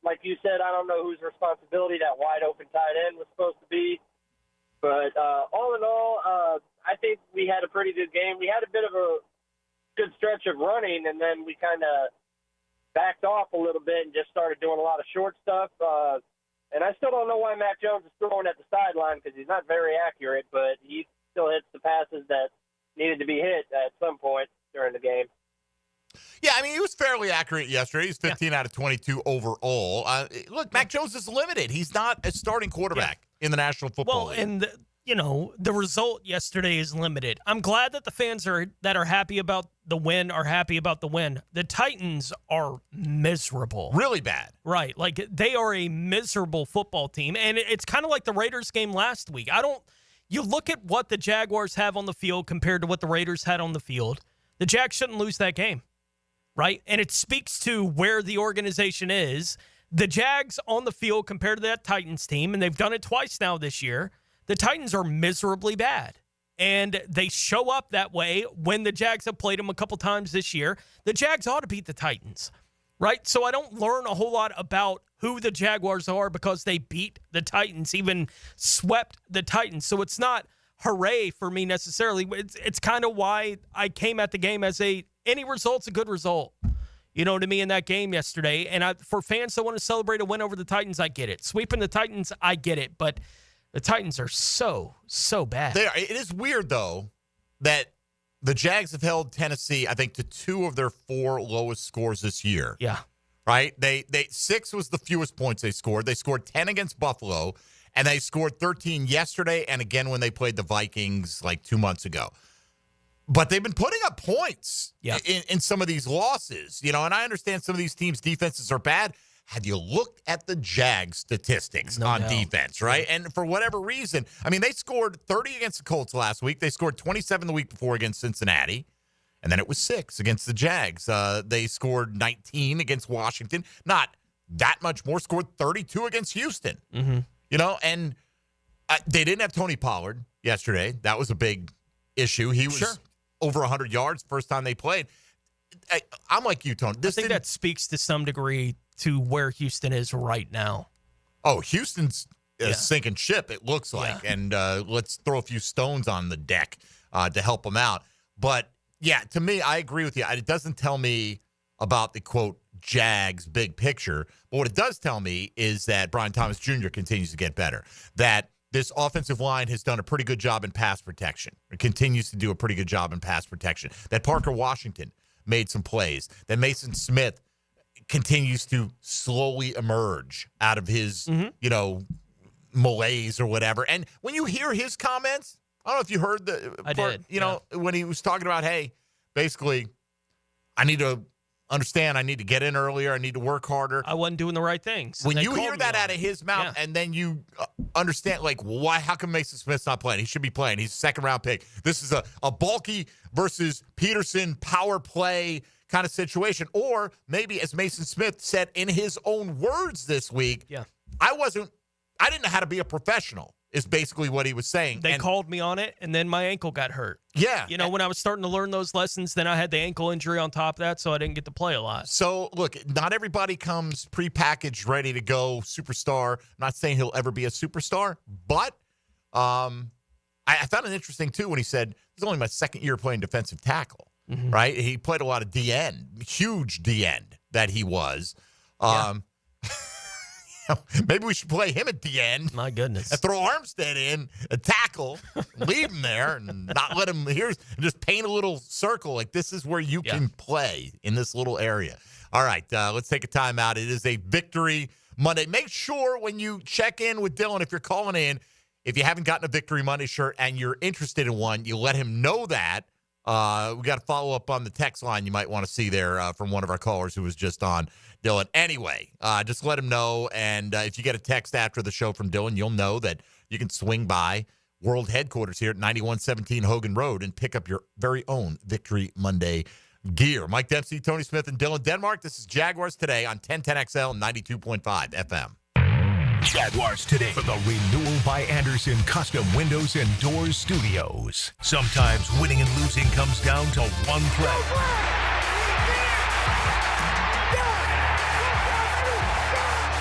Like you said, I don't know whose responsibility that wide open tight end was supposed to be. But all in all, I think we had a pretty good game. We had a bit of a good stretch of running, and then we kind of backed off a little bit and just started doing a lot of short stuff. And I still don't know why Mack Jones is throwing at the sideline because he's not very accurate, but he still hits the passes that needed to be hit at some point during the game. Yeah, I mean, he was fairly accurate yesterday. He's 15 out of 22 overall. Look, Mack Jones is limited. He's not a starting quarterback in the National Football League. And the result yesterday is limited. I'm glad that the fans that are happy about the win are happy about the win. The Titans are miserable. Really bad. Right. Like, they are a miserable football team. And it's kind of like the Raiders game last week. You look at what the Jaguars have on the field compared to what the Raiders had on the field. The Jags shouldn't lose that game. Right? And it speaks to where the organization is. The Jags on the field compared to that Titans team, and they've done it twice now this year, the Titans are miserably bad. And they show up that way when the Jags have played them a couple times this year. The Jags ought to beat the Titans, right? So I don't learn a whole lot about who the Jaguars are because they beat the Titans, even swept the Titans. So it's not hooray for me necessarily. It's kind of why I came at the game as any result's a good result. You know, to me in that game yesterday. And for fans that want to celebrate a win over the Titans, I get it. Sweeping the Titans, I get it. But the Titans are so bad. It is weird, though, that the Jags have held Tennessee, I think, to 2 of their 4 lowest scores this year. Yeah. Right? They 6 was the fewest points they scored. They scored 10 against Buffalo, and they scored 13 yesterday and again when they played the Vikings like 2 months ago. But they've been putting up points in some of these losses, and I understand some of these teams' defenses are bad. Have you looked at the Jags statistics on defense, right? And for whatever reason, I mean, they scored 30 against the Colts last week. They scored 27 the week before against Cincinnati, and then it was 6 against the Jags. They scored 19 against Washington. Not that much more. Scored 32 against Houston. Mm-hmm. And they didn't have Tony Pollard yesterday. That was a big issue. He was over 100 yards first time they played. I'm like you, Tony. I think that speaks to some degree to where Houston is right now. Oh, Houston's a sinking ship, it looks like. And let's throw a few stones on the deck to help them out. But, yeah, to me, I agree with you. It doesn't tell me about the, quote, Jags big picture. But what it does tell me is that Brian Thomas Jr. continues to get better. That this offensive line has done a pretty good job in pass protection. It continues to do a pretty good job in pass protection. That Parker Washington made some plays. That Mason Smith continues to slowly emerge out of his, malaise or whatever. And when you hear his comments, I don't know if you heard when he was talking about, hey, basically, I need to understand, I need to get in earlier, I need to work harder. I wasn't doing the right things. When you hear that out of his mouth and then you understand, like, why? How come Mason Smith's not playing? He should be playing. He's a second-round pick. This is a bulky versus Peterson power play kind of situation. Or maybe, as Mason Smith said in his own words this week, I didn't know how to be a professional, is basically what he was saying. They called me on it, and then my ankle got hurt. Yeah. When I was starting to learn those lessons, then I had the ankle injury on top of that, so I didn't get to play a lot. So, look, not everybody comes prepackaged, ready to go, superstar. I'm not saying he'll ever be a superstar, but I found it interesting, too, when he said, this is only my second year playing defensive tackle, right? He played a lot of D-end, huge D-end that he was. Maybe we should play him at the end. My goodness. And throw Armstead in, a tackle, leave him there, and not let him just paint a little circle. Like, this is where you can play in this little area. All right, let's take a timeout. It is a Victory Monday. Make sure when you check in with Dylan, if you're calling in, if you haven't gotten a Victory Monday shirt and you're interested in one, you let him know that. We got to follow up on the text line you might want to see there from one of our callers who was just on Dylan. Anyway, just let him know. And if you get a text after the show from Dylan, you'll know that you can swing by World Headquarters here at 9117 Hogan Road and pick up your very own Victory Monday gear. Mike Dempsey, Tony Smith, and Dylan Denmark. This is Jaguars Today on 1010XL 92.5 FM. Jaguars Today from the Renewal by Anderson Custom Windows and Doors Studios. Sometimes winning and losing comes down to one play.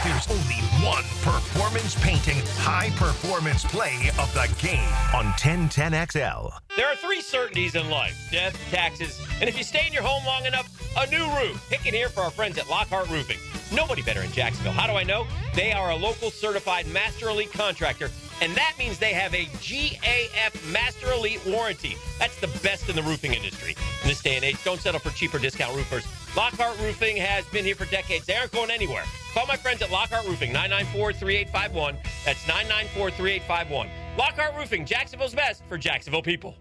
There's only one performance painting, high-performance play of the game on 1010XL. There are 3 certainties in life: death, taxes, and if you stay in your home long enough, a new roof. Pick it here for our friends at Lockhart Roofing. Nobody better in Jacksonville. How do I know? They are a local certified Master Elite contractor, and that means they have a GAF Master Elite warranty. That's the best in the roofing industry. In this day and age, don't settle for cheaper discount roofers. Lockhart Roofing has been here for decades. They aren't going anywhere. Call my friends at Lockhart Roofing, 994-3851. That's 994-3851. Lockhart Roofing, Jacksonville's best for Jacksonville people.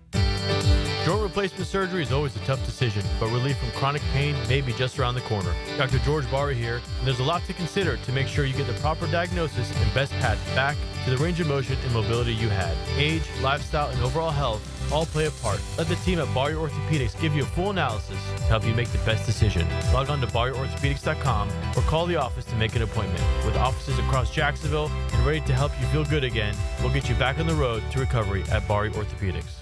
Joint replacement surgery is always a tough decision, but relief from chronic pain may be just around the corner. Dr. George Barry here, and there's a lot to consider to make sure you get the proper diagnosis and best path back to the range of motion and mobility you had. Age, lifestyle, and overall health all play a part. Let the team at Barry Orthopedics give you a full analysis to help you make the best decision. Log on to BarryOrthopedics.com or call the office to make an appointment. With offices across Jacksonville and ready to help you feel good again, we'll get you back on the road to recovery at Barry Orthopedics.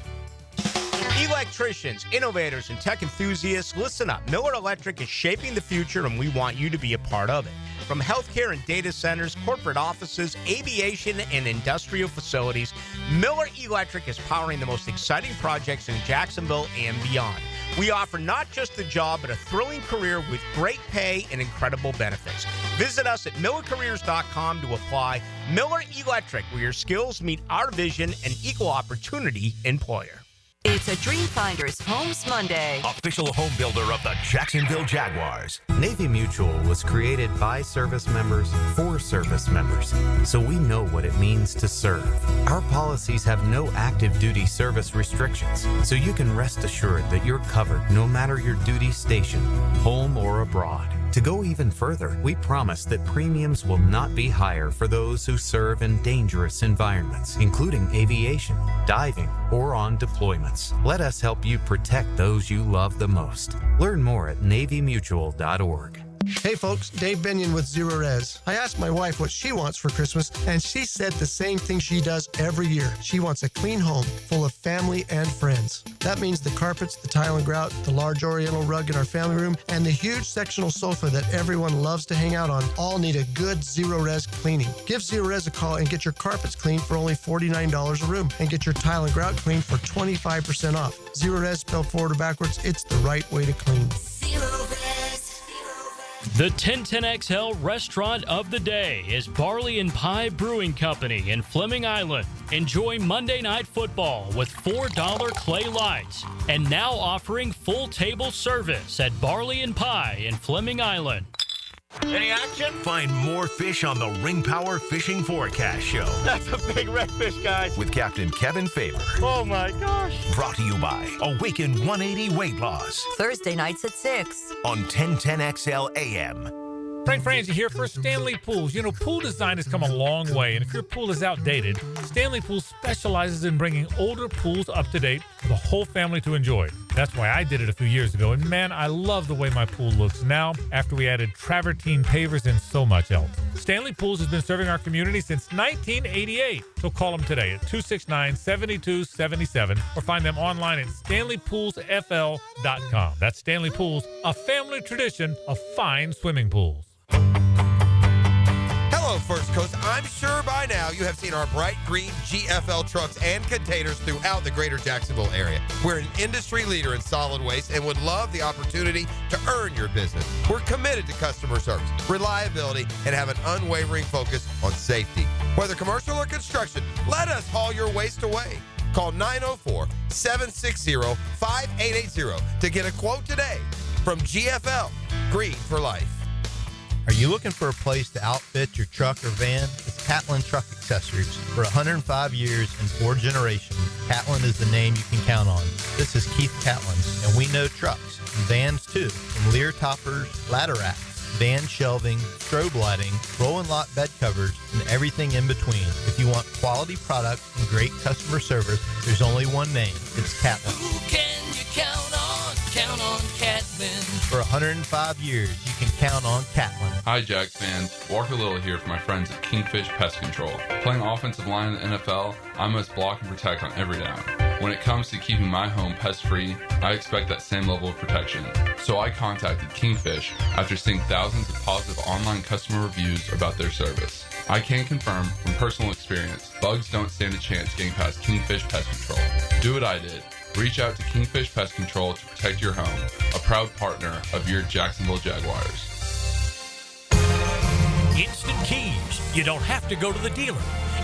Electricians, innovators, and tech enthusiasts, listen up. Miller Electric is shaping the future, and we want you to be a part of it. From healthcare and data centers, corporate offices, aviation, and industrial facilities, Miller Electric is powering the most exciting projects in Jacksonville and beyond. We offer not just a job, but a thrilling career with great pay and incredible benefits. Visit us at millercareers.com to apply. Miller Electric, where your skills meet our vision, and equal opportunity employer. It's a Dreamfinders Homes Monday. Official home builder of the Jacksonville Jaguars. Navy Mutual was created by service members for service members, so we know what it means to serve. Our policies have no active duty service restrictions, so you can rest assured that you're covered no matter your duty station, home or abroad. To go even further, we promise that premiums will not be higher for those who serve in dangerous environments, including aviation, diving, or on deployments. Let us help you protect those you love the most. Learn more at NavyMutual.org. Hey folks, Dave Binion with Zero Res. I asked my wife what she wants for Christmas, and she said the same thing she does every year. She wants a clean home full of family and friends. That means the carpets, the tile and grout, the large oriental rug in our family room, and the huge sectional sofa that everyone loves to hang out on all need a good Zero Res cleaning. Give Zero Res a call and get your carpets cleaned for only $49 a room, and get your tile and grout cleaned for 25% off. Zero Res spelled forward or backwards, it's the right way to clean. Zero Res. The 1010XL restaurant of the day is Barley and Pie Brewing Company in Fleming Island. Enjoy Monday Night Football with $4 clay lights, and now offering full table service at Barley and Pie in Fleming Island. Any action? Find more fish on the Ring Power Fishing Forecast Show. That's a big redfish, guys. With Captain Kevin Faber. Oh, my gosh. Brought to you by Awaken 180 Weight Loss. Thursday nights at 6. On 1010XL AM. Frank Franzi here for Stanley Pools. You know, pool design has come a long way, and if your pool is outdated, Stanley Pools specializes in bringing older pools up to date for the whole family to enjoy. That's why I did it a few years ago, and man, I love the way my pool looks now after we added travertine pavers and so much else. Stanley Pools has been serving our community since 1988, so call them today at 269-7277 or find them online at StanleyPoolsFL.com. That's Stanley Pools, a family tradition of fine swimming pools. Hello, First Coast. I'm sure by now you have seen our bright green GFL trucks and containers throughout the greater Jacksonville area. We're an industry leader in solid waste and would love the opportunity to earn your business. We're committed to customer service, reliability, and have an unwavering focus on safety. Whether commercial or construction, let us haul your waste away. Call 904-760-5880 to get a quote today from GFL, Green for Life. Are you looking for a place to outfit your truck or van? It's Catlin Truck Accessories. For 105 years and 4 generations, Catlin is the name you can count on. This is Keith Catlin, and we know trucks and vans too. From Lear toppers, ladder racks, van shelving, strobe lighting, roll and lock bed covers, and everything in between. If you want quality products and great customer service, there's only one name. It's Catlin. Who can you count on? Count count on Catlin. For 105 years, you can count on Catlin. Hi, Jags fans. Walker Little here for my friends at Kingfish Pest Control. Playing offensive line in the NFL, I must block and protect on every down. When it comes to keeping my home pest-free, I expect that same level of protection. So I contacted Kingfish after seeing thousands of positive online customer reviews about their service. I can confirm from personal experience, bugs don't stand a chance getting past Kingfish Pest Control. Do what I did. Reach out to Kingfish Pest Control to protect your home, a proud partner of your Jacksonville Jaguars. Instant Keys. You don't have to go to the dealer.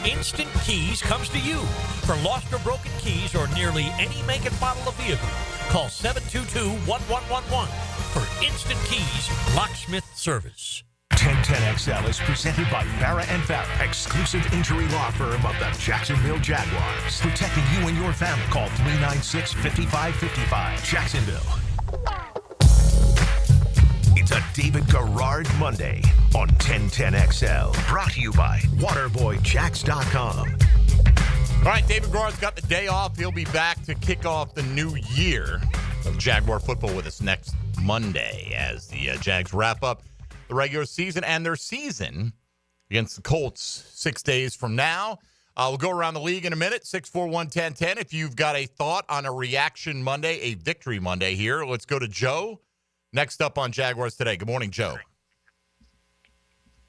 Instant Keys comes to you. For lost or broken keys or nearly any make and model of vehicle, call 722-1111 for Instant Keys Locksmith Service. 1010XL is presented by Farah and Farah, exclusive injury law firm of the Jacksonville Jaguars. Protecting you and your family. Call 396-5555. Jacksonville. It's a David Garrard Monday on 1010XL. Brought to you by WaterboyJacks.com. All right, David Garrard's got the day off. He'll be back to kick off the new year of Jaguar football with us next Monday as the Jags wrap up the regular season and their season against the Colts 6 days from now. We'll go around the league in a minute, 641-1010. If you've got a thought on a reaction Monday, a victory Monday here, let's go to Joe. Next up on Jaguars Today. Good morning, Joe.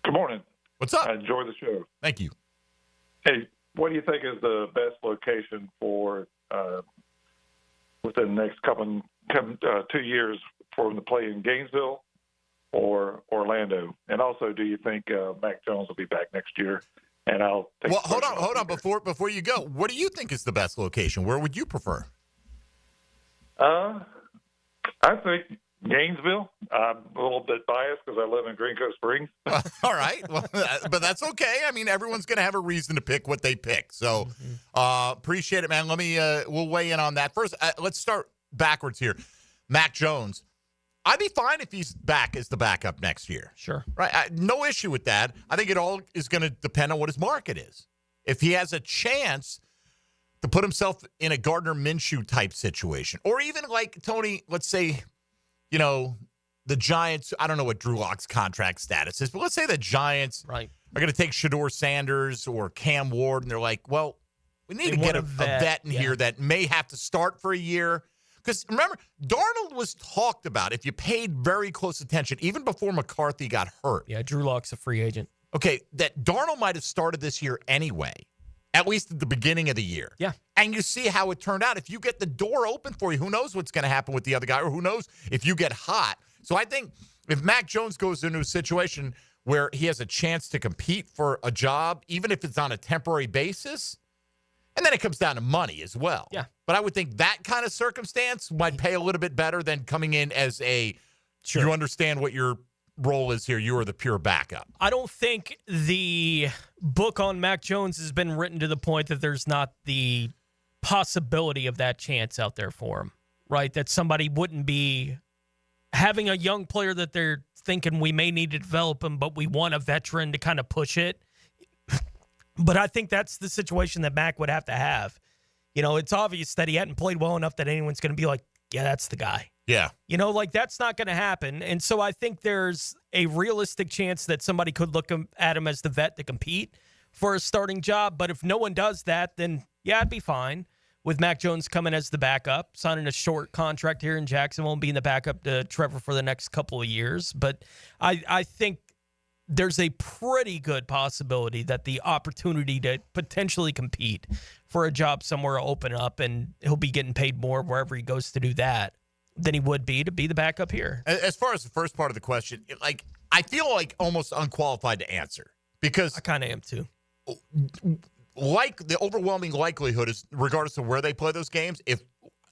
Good morning. What's up? I enjoy the show. Thank you. Hey, what do you think is the best location for within the next 2 years for them to play in Gainesville or Orlando? And also, do you think Mack Jones will be back next year? And I'll take hold on. Before you go, what do you think is the best location? Where would you prefer? I think Gainesville. I'm a little bit biased because I live in Green Cove Springs. All right. Well, but that's okay. I mean, everyone's going to have a reason to pick what they pick. So appreciate it, man. Let me we'll weigh in on that. First, let's start backwards here. Mack Jones. I'd be fine if he's back as the backup next year. Sure. Right. No issue with that. I think it all is going to depend on what his market is. If he has a chance to put himself in a Gardner Minshew type situation, or even like Tony, let's say, you know, the Giants, I don't know what Drew Lock's contract status is, but let's say the Giants are going to take Shedeur Sanders or Cam Ward, and they're like, well, we need to get a vet in here that may have to start for a year. Because remember, Darnold was talked about, if you paid very close attention, even before McCarthy got hurt. Yeah, Drew Lock's a free agent. Okay, that Darnold might have started this year anyway, at least at the beginning of the year. Yeah. And you see how it turned out. If you get the door open for you, who knows what's going to happen with the other guy, or who knows if you get hot. So I think if Mack Jones goes into a situation where he has a chance to compete for a job, even if it's on a temporary basis, and then it comes down to money as well. Yeah. But I would think that kind of circumstance might pay a little bit better than coming in as you understand what your role is here. You are the pure backup. I don't think the book on Mack Jones has been written to the point that there's not the possibility of that chance out there for him, right? That somebody wouldn't be having a young player that they're thinking we may need to develop him, but we want a veteran to kind of push it. But I think that's the situation that Mack would have to have. You know, it's obvious that he hadn't played well enough that anyone's going to be like, yeah, that's the guy. Yeah. You know, like that's not going to happen. And so I think there's a realistic chance that somebody could look at him as the vet to compete for a starting job. But if no one does that, then yeah, I'd be fine with Mack Jones coming as the backup, signing a short contract here in Jacksonville and being the backup to Trevor for the next couple of years. But I think there's a pretty good possibility that the opportunity to potentially compete for a job somewhere will open up, and he'll be getting paid more wherever he goes to do that than he would be to be the backup here. As far as the first part of the question, like I feel like almost unqualified to answer because I kind of am too. Like the overwhelming likelihood is, regardless of where they play those games, if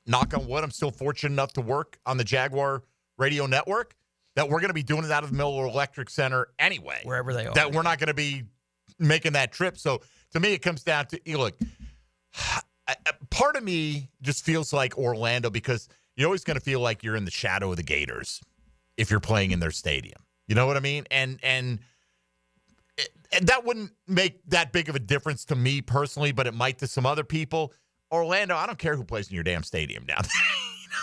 knock on wood, I'm still fortunate enough to work on the Jaguar radio network, that we're going to be doing it out of the Miller Electric Center anyway. Wherever they are. That we're not going to be making that trip. So to me, it comes down to, look, part of me just feels like Orlando because you're always going to feel like you're in the shadow of the Gators if you're playing in their stadium. You know what I mean? And that wouldn't make that big of a difference to me personally, but it might to some other people. Orlando, I don't care who plays in your damn stadium down there.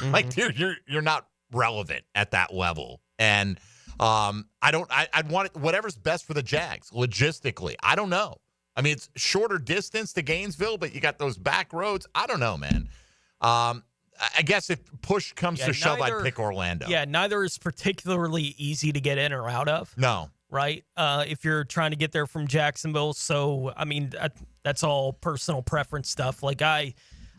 Like, dude, you're not relevant at that level. And I'd want it, whatever's best for the Jags logistically. I don't know. I mean, it's shorter distance to Gainesville, but you got those back roads. I don't know, man. I guess if push comes to shove, I'd pick Orlando. Yeah, neither is particularly easy to get in or out of. No. Right? If you're trying to get there from Jacksonville. So, I mean, that's all personal preference stuff. Like, I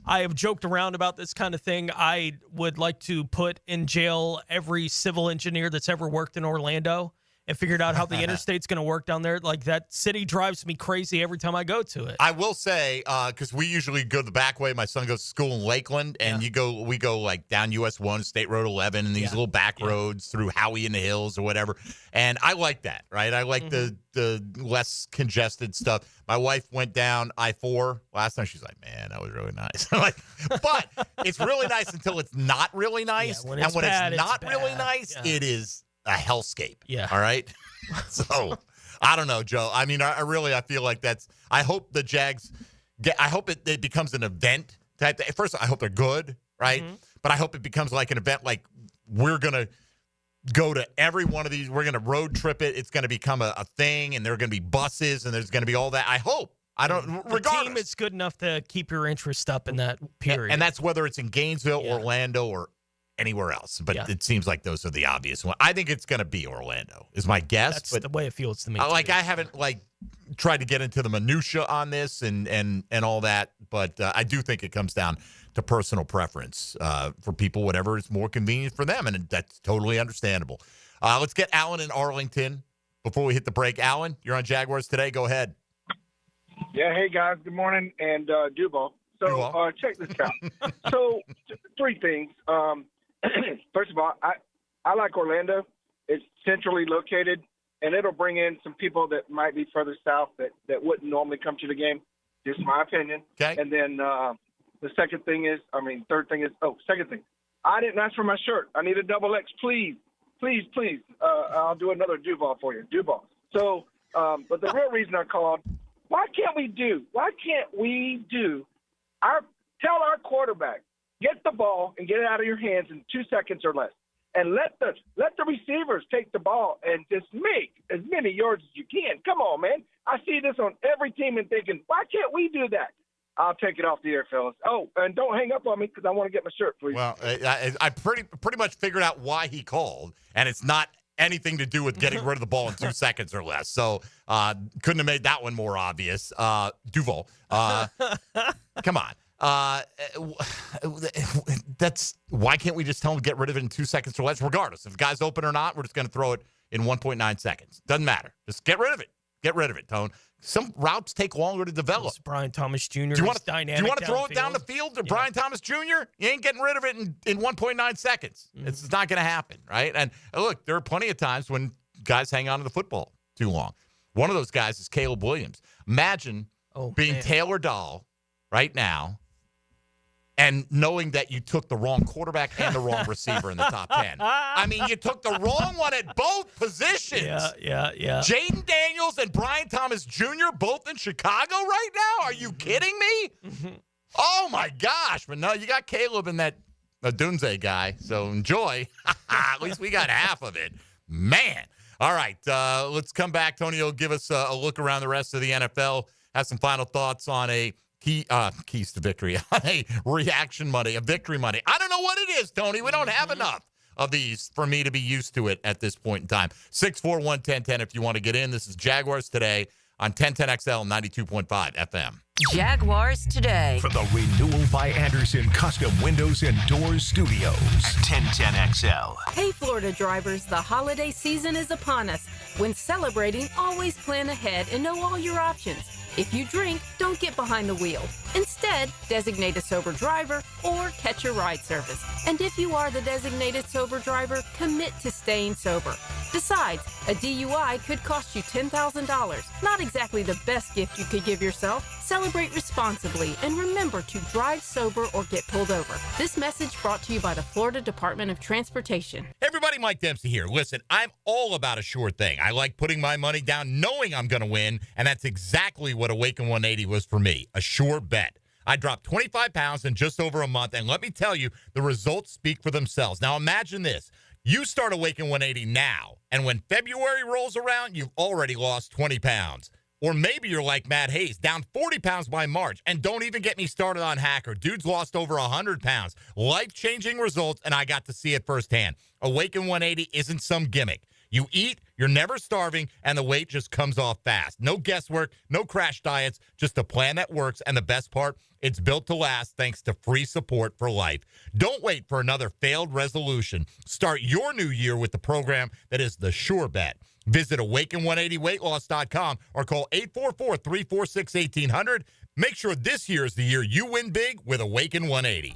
have joked around about this kind of thing. I would like to put in jail every civil engineer that's ever worked in Orlando and figured out how the interstate's going to work down there. Like, that city drives me crazy every time I go to it. I will say, because we usually go the back way. My son goes to school in Lakeland, and we go like down US 1, State Road 11, and these little back roads through Howie in the Hills or whatever. And I like that, right? I like the less congested stuff. My wife went down I-4 last time. She's like, man, that was really nice. Like, but it's really nice until it's not really nice. Yeah, when and it's when bad, it's not it's really bad. nice, it is a hellscape. Yeah. All right. So I don't know, Joe. I mean, I feel like I hope the Jags I hope it becomes an event type thing. First, I hope they're good, right? But I hope it becomes like an event, like we're going to go to every one of these. We're going to road trip it. It's going to become a thing, and there are going to be buses, and there's going to be all that. I hope. I don't, regardless. The team is good enough to keep your interest up in that period. And that's whether it's in Gainesville, Orlando, or anywhere else. But it seems like those are the obvious ones. I think it's going to be Orlando is my guess. That's but the way it feels to me. I haven't tried to get into the minutia on this and all that, but I do think it comes down to personal preference for people, whatever is more convenient for them, and that's totally understandable. Let's get Alan in Arlington before we hit the break. Alan, you're on Jaguars Today. Go ahead. Yeah, hey guys, good morning, and Duval. So check this out. So three things. First of all, I like Orlando. It's centrally located, and it'll bring in some people that might be further south that wouldn't normally come to the game. Just my opinion. Okay. And then the second thing is, second thing. I didn't ask for my shirt. I need a double X, please. Please, please. I'll do another Duval for you. Duval. So, but the real reason I called, why can't we tell our quarterback, get the ball and get it out of your hands in 2 seconds or less, and let the receivers take the ball and just make as many yards as you can. Come on, man. I see this on every team and thinking, why can't we do that? I'll take it off the air, fellas. Oh, and don't hang up on me because I want to get my shirt, please. Well, I pretty much figured out why he called, and it's not anything to do with getting rid of the ball in 2 seconds or less. So couldn't have made that one more obvious. Duval, come on. That's why can't we just tell him to get rid of it in 2 seconds or less? Regardless, if the guy's open or not, we're just going to throw it in 1.9 seconds. Doesn't matter. Just get rid of it. Get rid of it, Tone. Some routes take longer to develop. Brian Thomas Jr. Do you want to to throw it down the field to Brian Thomas Jr.? You ain't getting rid of it in 1.9 seconds. It's not going to happen, right? And look, there are plenty of times when guys hang on to the football too long. One of those guys is Caleb Williams. Imagine being Taylor Dahl right now and knowing that you took the wrong quarterback and the wrong receiver in the top 10. I mean, you took the wrong one at both positions. Yeah. Jaden Daniels and Brian Thomas Jr. both in Chicago right now? Are you kidding me? Oh, my gosh. But no, you got Caleb and that Dunze guy, so enjoy. At least we got half of it. Man. All right, let's come back. Tony will give us a look around the rest of the NFL, have some final thoughts on a keys to victory, a reaction Monday, a victory Monday. I don't know what it is, Tony. We don't have enough of these for me to be used to it at this point in time. 641-1010 if you want to get in. This is Jaguars Today on 1010XL 92.5 FM. Jaguars Today. From the Renewal by Anderson Custom Windows and Doors Studios at 1010XL. Hey, Florida drivers, the holiday season is upon us. When celebrating, always plan ahead and know all your options. If you drink, don't get behind the wheel. Instead, designate a sober driver or catch a ride service. And if you are the designated sober driver, commit to staying sober. Besides, a DUI could cost you $10,000. Not exactly the best gift you could give yourself. Celebrate responsibly and remember to drive sober or get pulled over. This message brought to you by the Florida Department of Transportation. Hey everybody, Mike Dempsey here. Listen, I'm all about a sure thing. I like putting my money down knowing I'm going to win, and that's exactly what Awaken 180 was for me, a sure bet. I dropped 25 pounds in just over a month, and let me tell you, the results speak for themselves. Now, imagine this. You start Awaken 180 now, and when February rolls around, you've already lost 20 pounds. Or maybe you're like Matt Hayes, down 40 pounds by March. And don't even get me started on Hacker. Dude's lost over 100 pounds. Life-changing results, and I got to see it firsthand. Awaken 180 isn't some gimmick. You eat, you're never starving, and the weight just comes off fast. No guesswork, no crash diets, just a plan that works. And the best part, it's built to last thanks to free support for life. Don't wait for another failed resolution. Start your new year with the program that is the sure bet. Visit awaken180weightloss.com or call 844-346-1800. Make sure this year is the year you win big with Awaken 180.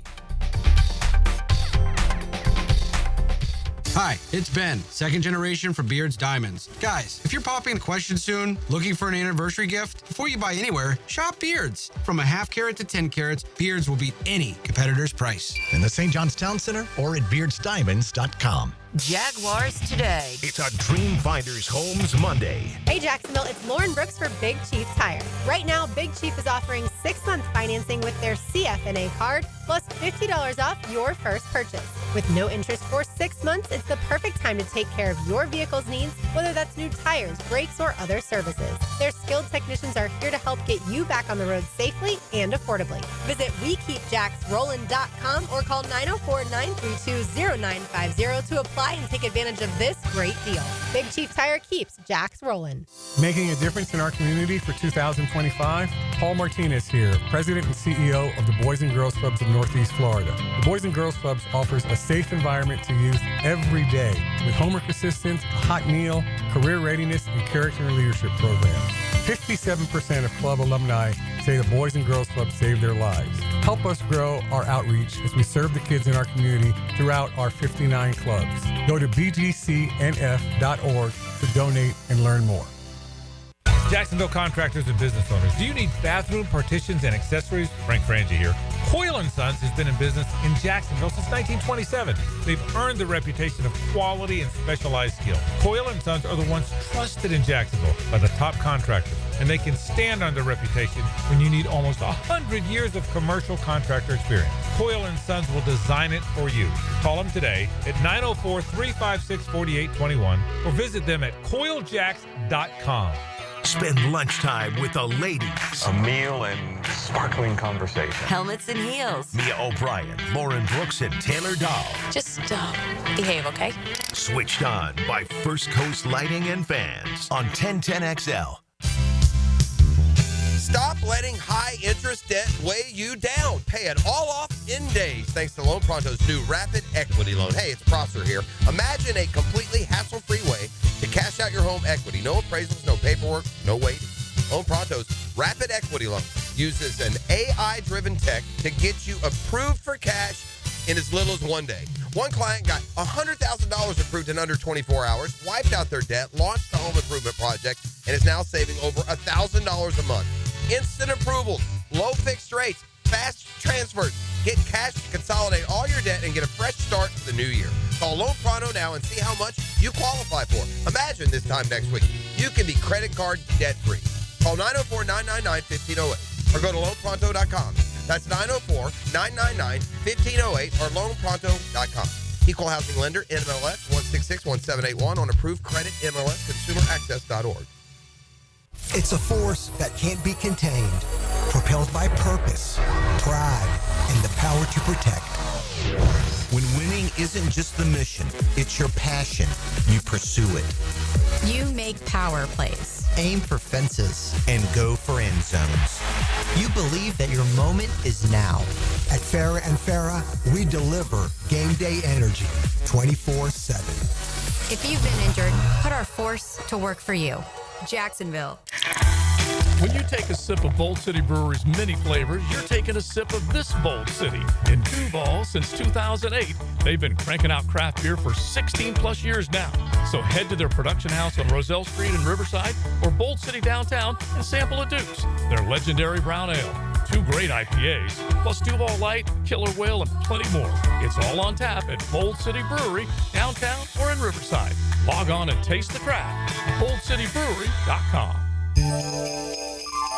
Hi, it's Ben, second generation from Beards Diamonds. Guys, if you're popping a question soon, looking for an anniversary gift, before you buy anywhere, shop Beards. From a half carat to 10 carats, Beards will beat any competitor's price. In the St. John's Town Center or at beardsdiamonds.com. Jaguars Today. It's a Dream Finders Homes Monday. Hey Jacksonville, it's Lauren Brooks for Big Chief Tire. Right now, Big Chief is offering 6-month financing with their CFNA card, plus $50 off your first purchase. With no interest for 6 months, it's the perfect time to take care of your vehicle's needs, whether that's new tires, brakes, or other services. Their skilled technicians are here to help get you back on the road safely and affordably. Visit WeKeepJacksRollin.com or call 904-932-0950 to apply and take advantage of this great deal. Big Chief Tire keeps Jacks rolling. Making a difference in our community for 2025, Paul Martinez here, President and CEO of the Boys and Girls Clubs of Northeast Florida. The Boys and Girls Clubs offers a safe environment to youth every day with homework assistance, a hot meal, career readiness, and character and leadership programs. 57% of club alumni say the Boys and Girls Club saved their lives. Help us grow our outreach as we serve the kids in our community throughout our 59 clubs. Go to bgcnf.org to donate and learn more. Jacksonville contractors and business owners, do you need bathroom partitions and accessories? Frank Frangie here. Coyle & Sons has been in business in Jacksonville since 1927. They've earned the reputation of quality and specialized skill. Coyle & Sons are the ones trusted in Jacksonville by the top contractors, and they can stand on their reputation when you need almost 100 years of commercial contractor experience. Coyle & Sons will design it for you. Call them today at 904-356-4821 or visit them at coiljacks.com. Spend lunchtime with the ladies. A meal and sparkling conversation. Helmets and heels. Mia O'Brien, Lauren Brooks, and Taylor Dahl. Just behave, okay? Switched on by First Coast Lighting and Fans on 1010XL. Stop letting high-interest debt weigh you down. Pay it all off in days thanks to Loan Pronto's new Rapid Equity Loan. Hey, it's Prosser here. Imagine a completely hassle-free way to cash out your home equity. No appraisals, no paperwork, no waiting. Loan Pronto's Rapid Equity Loan uses an AI-driven tech to get you approved for cash in as little as 1 day. One client got $100,000 approved in under 24 hours, wiped out their debt, launched the home improvement project, and is now saving over $1,000 a month. Instant approvals, low fixed rates, fast transfers. Get cash to consolidate all your debt and get a fresh start to the new year. Call Loan Pronto now and see how much you qualify for. Imagine this time next week, you can be credit card debt-free. Call 904-999-1508 or go to loanpronto.com. That's 904-999-1508 or loanpronto.com. Equal housing lender, NMLS 1661781 on approved credit, MLS, consumeraccess.org. It's a force that can't be contained, propelled by purpose, pride, and the power to protect. When winning isn't just the mission, it's your passion. You pursue it. You make power plays. Aim for fences and go for end zones. You believe that your moment is now. At Farrah & Farrah, we deliver game day energy 24/7. If you've been injured, put our force to work for you. Jacksonville. When you take a sip of Bold City Brewery's many flavors, you're taking a sip of this Bold City. In Duval since 2008, they've been cranking out craft beer for 16 plus years now. So head to their production house on Roselle Street in Riverside or Bold City downtown and sample a Duke's, their legendary brown ale. 2 great IPAs, plus Duval Light, Killer Whale, and plenty more. It's all on tap at Bold City Brewery, downtown or in Riverside. Log on and taste the craft at boldcitybrewery.com.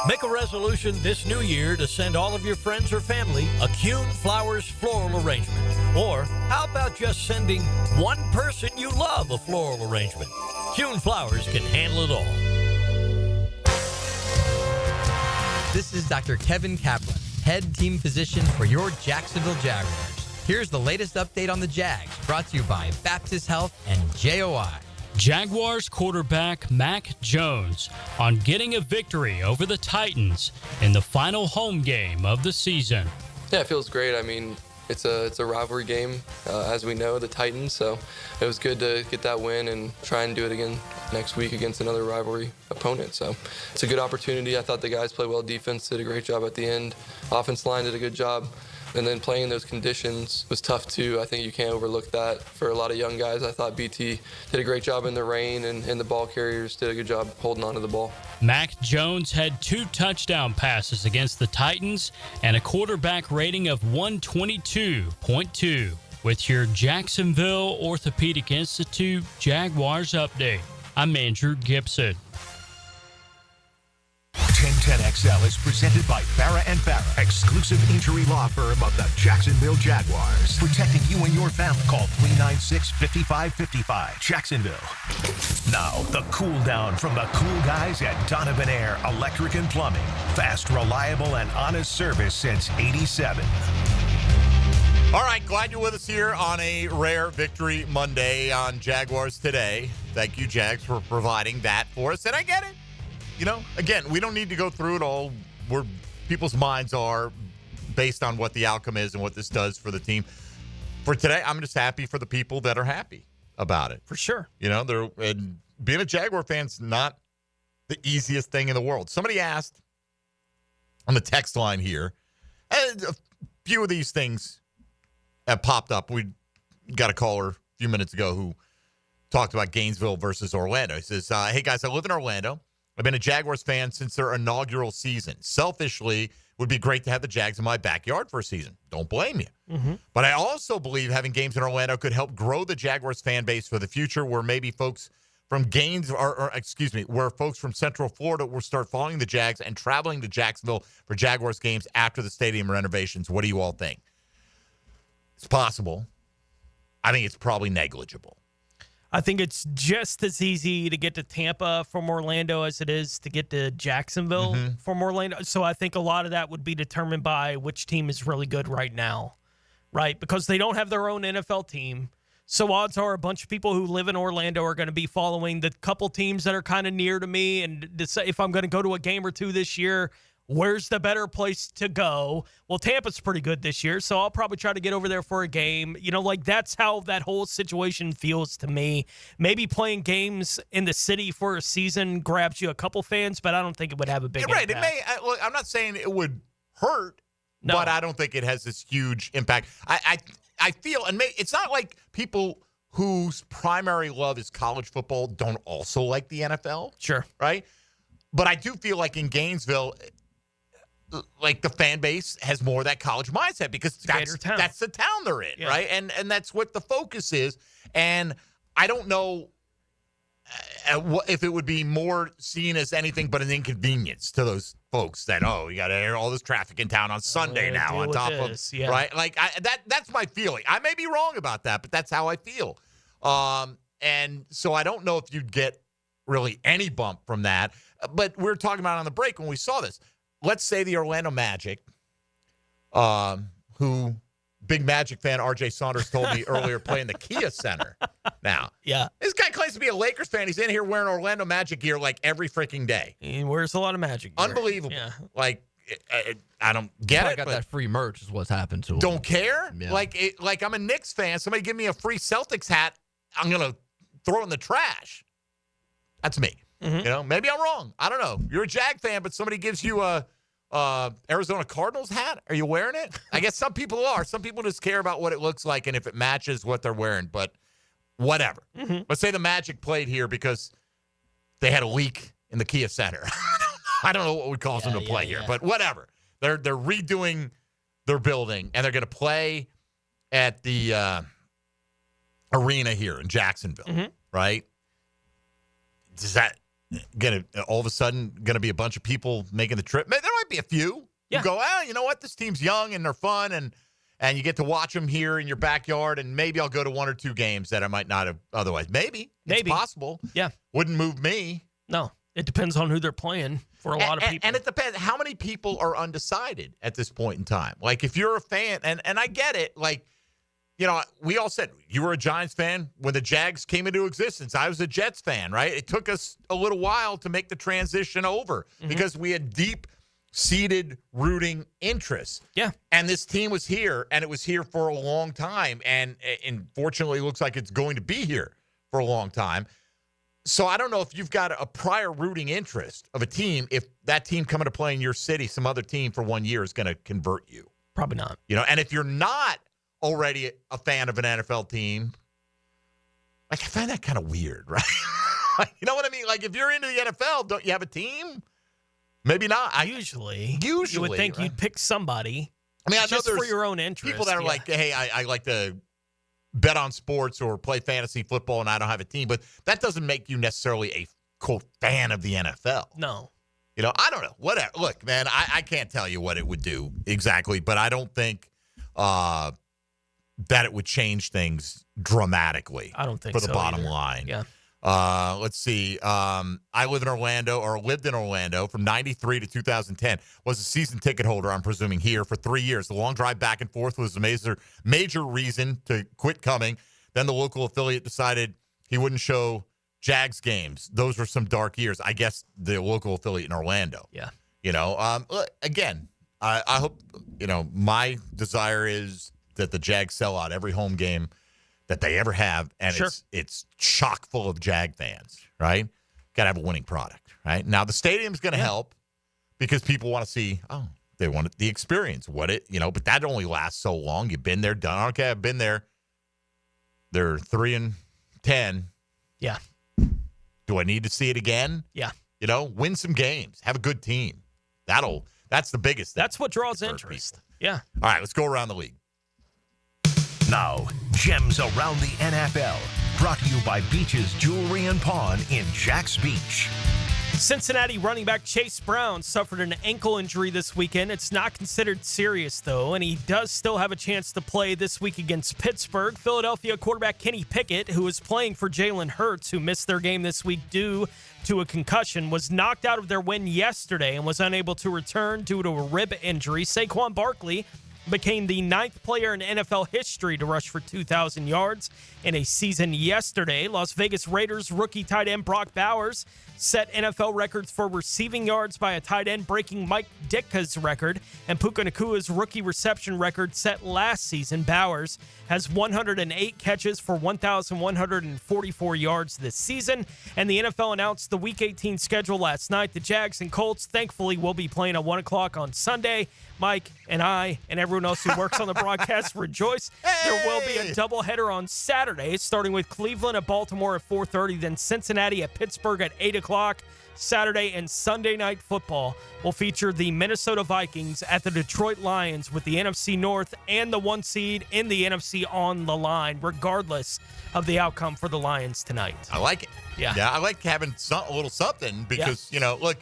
Make a resolution this new year to send all of your friends or family a Kuhn Flowers floral arrangement. Or how about just sending one person you love a floral arrangement? Kuhn Flowers can handle it all. This is Dr. Kevin Kaplan, head team physician for your Jacksonville Jaguars. Here's the latest update on the Jags, brought to you by Baptist Health and JOI. Jaguars quarterback Mack Jones on getting a victory over the Titans in the final home game of the season. Yeah, it feels great. I mean, it's a rivalry game, as we know, the Titans. So it was good to get that win and try and do it again next week against another rivalry opponent. So it's a good opportunity. I thought the guys played well. Defense did a great job at the end. Offense line did a good job. And then playing in those conditions was tough too. I think you can't overlook that for a lot of young guys. I thought BT did a great job in the rain, and the ball carriers did a good job holding on to the ball. Mack Jones had 2 touchdown passes against the Titans and a quarterback rating of 122.2. With your Jacksonville Orthopedic Institute Jaguars update, I'm Andrew Gibson. 1010XL is presented by Farah & Farah, exclusive injury law firm of the Jacksonville Jaguars. Protecting you and your family. Call 396-5555. Jacksonville. Now, the cool down from the cool guys at Donovan Air Electric and Plumbing. Fast, reliable, and honest service since '87. All right, glad you're with us here on a rare victory Monday on Jaguars Today. Thank you, Jags, for providing that for us. And I get it. You know, again, we don't need to go through it all where people's minds are based on what the outcome is and what this does for the team. For today, I'm just happy for the people that are happy about it. For sure. You know, and being a Jaguar fan's not the easiest thing in the world. Somebody asked on the text line here, and a few of these things have popped up. We got a caller a few minutes ago who talked about Gainesville versus Orlando. He says, hey, guys, I live in Orlando. I've been a Jaguars fan since their inaugural season. Selfishly, would be great to have the Jags in my backyard for a season. Don't blame you. Mm-hmm. But I also believe having games in Orlando could help grow the Jaguars fan base for the future, where maybe folks from where folks from Central Florida will start following the Jags and traveling to Jacksonville for Jaguars games after the stadium renovations. What do you all think? It's possible. I think it's probably negligible. I think it's just as easy to get to Tampa from Orlando as it is to get to Jacksonville from Orlando. So I think a lot of that would be determined by which team is really good right now, right? Because they don't have their own NFL team. So odds are a bunch of people who live in Orlando are going to be following the couple teams that are kind of near to me and decide if I'm going to go to a game or two this year, where's the better place to go? Well, Tampa's pretty good this year, so I'll probably try to get over there for a game. You know, like that's how that whole situation feels to me. Maybe playing games in the city for a season grabs you a couple fans, but I don't think it would have a big impact. Right. It may. Look, I'm not saying it would hurt, but I don't think it has this huge impact. I feel, and it's not like people whose primary love is college football don't also like the NFL. Sure. Right? But I do feel like in Gainesville, like the fan base has more of that college mindset because that's the town they're in, right? And that's what the focus is. And I don't know if it would be more seen as anything but an inconvenience to those folks that, you got to air all this traffic in town on Sunday now on top of right? Like that's my feeling. I may be wrong about that, but that's how I feel. And so I don't know if you'd get really any bump from that. But we were talking about it on the break when we saw this. Let's say the Orlando Magic, who big Magic fan R.J. Saunders told me earlier, play in the Kia Center. Now, this guy claims to be a Lakers fan. He's in here wearing Orlando Magic gear like every freaking day. He wears a lot of Magic gear. Unbelievable. Yeah. Like, I don't get it. I got that free merch is what's happened to him. Don't care? Yeah. Like I'm a Knicks fan. Somebody give me a free Celtics hat, I'm going to throw it in the trash. That's me. Mm-hmm. You know, maybe I'm wrong. I don't know. You're a Jag fan, but somebody gives you a Arizona Cardinals hat. Are you wearing it? I guess some people are. Some people just care about what it looks like and if it matches what they're wearing. But whatever. Mm-hmm. Let's say the Magic played here because they had a leak in the Kia Center. I don't know what would cause them to play here, but whatever. They're redoing their building and they're going to play at the arena here in Jacksonville, right? Does that all of a sudden gonna be a bunch of people making the trip. There might be a few who go, you know what, this team's young and they're fun, and you get to watch them here in your backyard, and maybe I'll go to 1 or 2 games that I might not have otherwise. Maybe. It's possible. Yeah. Wouldn't move me. No. It depends on who they're playing for a lot of people. And it depends. How many people are undecided at this point in time? Like, if you're a fan, and I get it, like, we all said you were a Giants fan when the Jags came into existence. I was a Jets fan, right? It took us a little while to make the transition over because we had deep-seated rooting interests. Yeah. And this team was here, and it was here for a long time. And fortunately, it looks like it's going to be here for a long time. So I don't know if you've got a prior rooting interest of a team, if that team coming to play in your city, some other team for 1 year is going to convert you. Probably not. And if you're not already a fan of an NFL team, like, I find that kind of weird, right? You know what I mean? Like, if you're into the NFL, don't you have a team? Maybe not. Usually. You would think right? you'd pick somebody. I mean, I know just there's for your own interest. people that are like, hey, I like to bet on sports or play fantasy football and I don't have a team, but that doesn't make you necessarily a, quote, fan of the NFL. No. I don't know. Whatever. Look, man, I can't tell you what it would do exactly, but I don't think that it would change things dramatically. I don't think for the so bottom either. line. Yeah. Let's see. I lived in Orlando from 93 to 2010. Was a season ticket holder, I'm presuming, here for 3 years. The long drive back and forth was a major reason to quit coming. Then the local affiliate decided he wouldn't show Jags games. Those were some dark years. I guess the local affiliate in Orlando. Yeah. Again, I hope, my desire is that the Jags sell out every home game that they ever have, and it's chock full of Jag fans, right? Got to have a winning product, right? Now, the stadium's going to help because people want to see, they want the experience, but that only lasts so long. You've been there, done. Okay, I've been there. They're 3-10. Yeah. Do I need to see it again? Yeah. Win some games. Have a good team. That's the biggest thing. That's what draws interest. People. Yeah. All right, let's go around the league. Now, Gems Around the NFL, brought to you by Beach's Jewelry and Pawn in Jax Beach. Cincinnati running back Chase Brown suffered an ankle injury this weekend. It's not considered serious, though, and he does still have a chance to play this week against Pittsburgh. Philadelphia quarterback Kenny Pickett, who is playing for Jalen Hurts, who missed their game this week due to a concussion, was knocked out of their win yesterday and was unable to return due to a rib injury. Saquon Barkley became the 9th player in NFL history to rush for 2,000 yards in a season yesterday. Las Vegas Raiders rookie tight end Brock Bowers set NFL records for receiving yards by a tight end, breaking Mike Ditka's record, and Puka Nakua's rookie reception record set last season. Bowers has 108 catches for 1,144 yards this season, and the NFL announced the Week 18 schedule last night. The Jags and Colts, thankfully, will be playing at 1 o'clock on Sunday. Mike and I and everyone else who works on the broadcast rejoice. There will be a doubleheader on Saturday, starting with Cleveland at Baltimore at 4:30, then Cincinnati at Pittsburgh at 8 o'clock. Saturday and Sunday Night Football will feature the Minnesota Vikings at the Detroit Lions, with the NFC North and the 1 seed in the NFC on the line, regardless of the outcome for the Lions tonight. I like it. Yeah. I like having a little something because, look,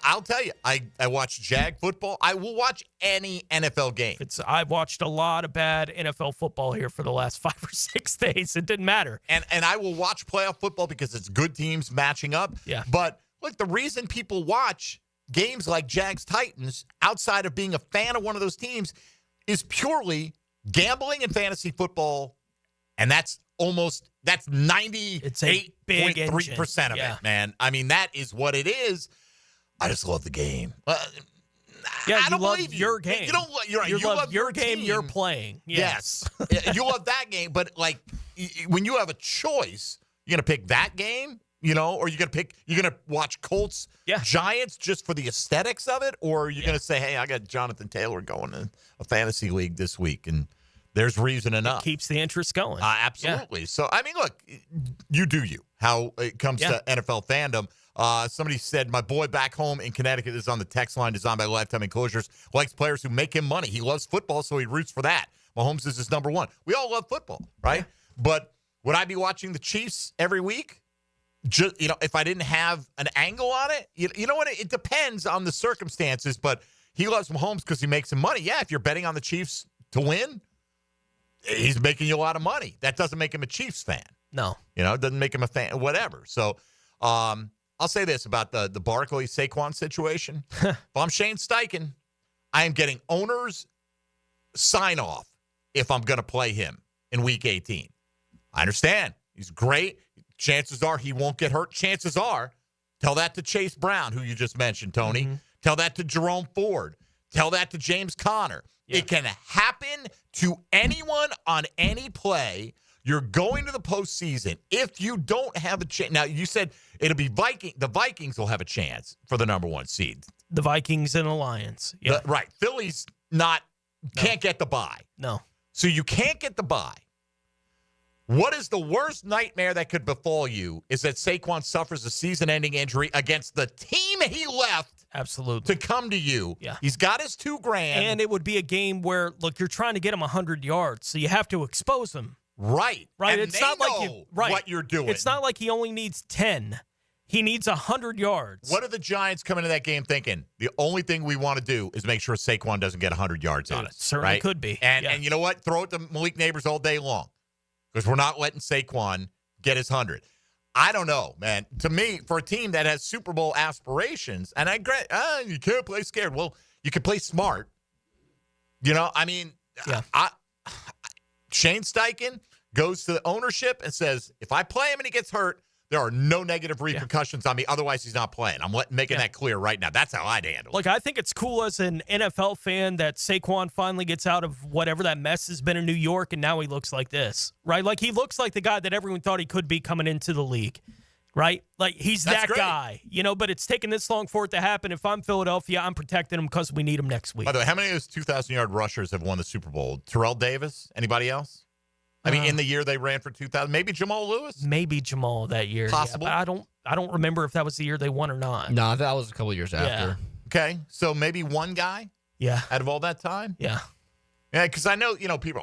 I'll tell you, I watch Jag football. I will watch any NFL game. I've watched a lot of bad NFL football here for the last 5 or 6 days. It didn't matter. And I will watch playoff football because it's good teams matching up. Yeah. But, look, the reason people watch games like Jags-Titans outside of being a fan of one of those teams is purely gambling and fantasy football, and that's 98.3% of it, man. I mean, that is what it is. I just love the game. I don't believe your game. You don't. You're right. You love your game. team. You're playing. Yes. You love that game, but like when you have a choice, you're gonna pick that game, or you're gonna watch Colts Giants just for the aesthetics of it, or you're gonna say, hey, I got Jonathan Taylor going in a fantasy league this week, and there's reason enough. It keeps the interest going. Absolutely. Yeah. So I mean, look, you do you. How it comes to NFL fandom. Somebody said, my boy back home in Connecticut is on the text line designed by Lifetime Enclosures, likes players who make him money. He loves football, so he roots for that. Mahomes is his number one. We all love football, right? Yeah. But would I be watching the Chiefs every week? just, if I didn't have an angle on it, you know what? It depends on the circumstances, but he loves Mahomes because he makes some money. Yeah, if you're betting on the Chiefs to win, he's making you a lot of money. That doesn't make him a Chiefs fan. No. It doesn't make him a fan, whatever. So I'll say this about the Barkley-Saquon situation. If I'm Shane Steichen, I am getting owner's sign-off if I'm going to play him in Week 18. I understand. He's great. Chances are he won't get hurt. Chances are, tell that to Chase Brown, who you just mentioned, Tony. Mm-hmm. Tell that to Jerome Ford. Tell that to James Conner. Yeah. It can happen to anyone on any play. You're going to the postseason. If you don't have a chance. Now, you said it'll be the Vikings will have a chance for the number 1 seed. The Vikings and the Lions. Yeah. Right. Philly's can't get the bye. No. So you can't get the bye. What is the worst nightmare that could befall you is that Saquon suffers a season-ending injury against the team he left absolutely to come to you. Yeah. He's got his $2,000. And it would be a game where, look, you're trying to get him 100 yards, so you have to expose him. Right. Right. And it's they not know like what you're doing. It's not like he only needs 10. He needs 100 yards. What are the Giants coming into that game thinking? The only thing we want to do is make sure Saquon doesn't get 100 yards on us. Certainly right? could be. And you know what? Throw it to Malik Neighbors all day long because we're not letting Saquon get his 100. I don't know, man. To me, for a team that has Super Bowl aspirations, and you can't play scared. Well, you can play smart. Shane Steichen goes to the ownership and says, if I play him and he gets hurt, there are no negative repercussions on me. Otherwise, he's not playing. I'm making that clear right now. That's how I'd handle it. Look, I think it's cool as an NFL fan that Saquon finally gets out of whatever that mess has been in New York, and now he looks like this, right? Like, he looks like the guy that everyone thought he could be coming into the league, right? Like, he's that guy, but it's taken this long for it to happen. If I'm Philadelphia, I'm protecting him because we need him next week. By the way, how many of those 2,000-yard rushers have won the Super Bowl? Terrell Davis? Anybody else? I mean, in the year they ran for 2,000, maybe Jamal Lewis? Maybe Jamal that year. Possible. Yeah, but I don't remember if that was the year they won or not. No, that was a couple years after. Okay, so maybe one guy? Yeah. Out of all that time? Yeah. Yeah, because I know, people,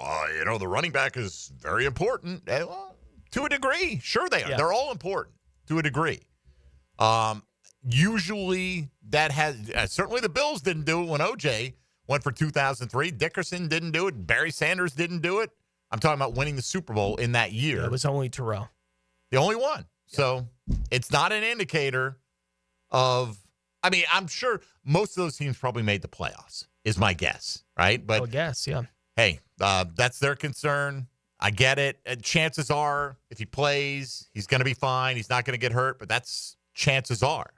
the running back is very important. Well, to a degree. Sure they are. Yeah. They're all important to a degree. Usually that has, certainly the Bills didn't do it when OJ went for 2003. Dickerson didn't do it. Barry Sanders didn't do it. I'm talking about winning the Super Bowl in that year. Yeah, it was only Terrell. The only one. Yeah. So it's not an indicator of, I'm sure most of those teams probably made the playoffs, is my guess, right? But I guess, yeah. Hey, that's their concern. I get it. Chances are, if he plays, he's going to be fine. He's not going to get hurt, but that's chances are.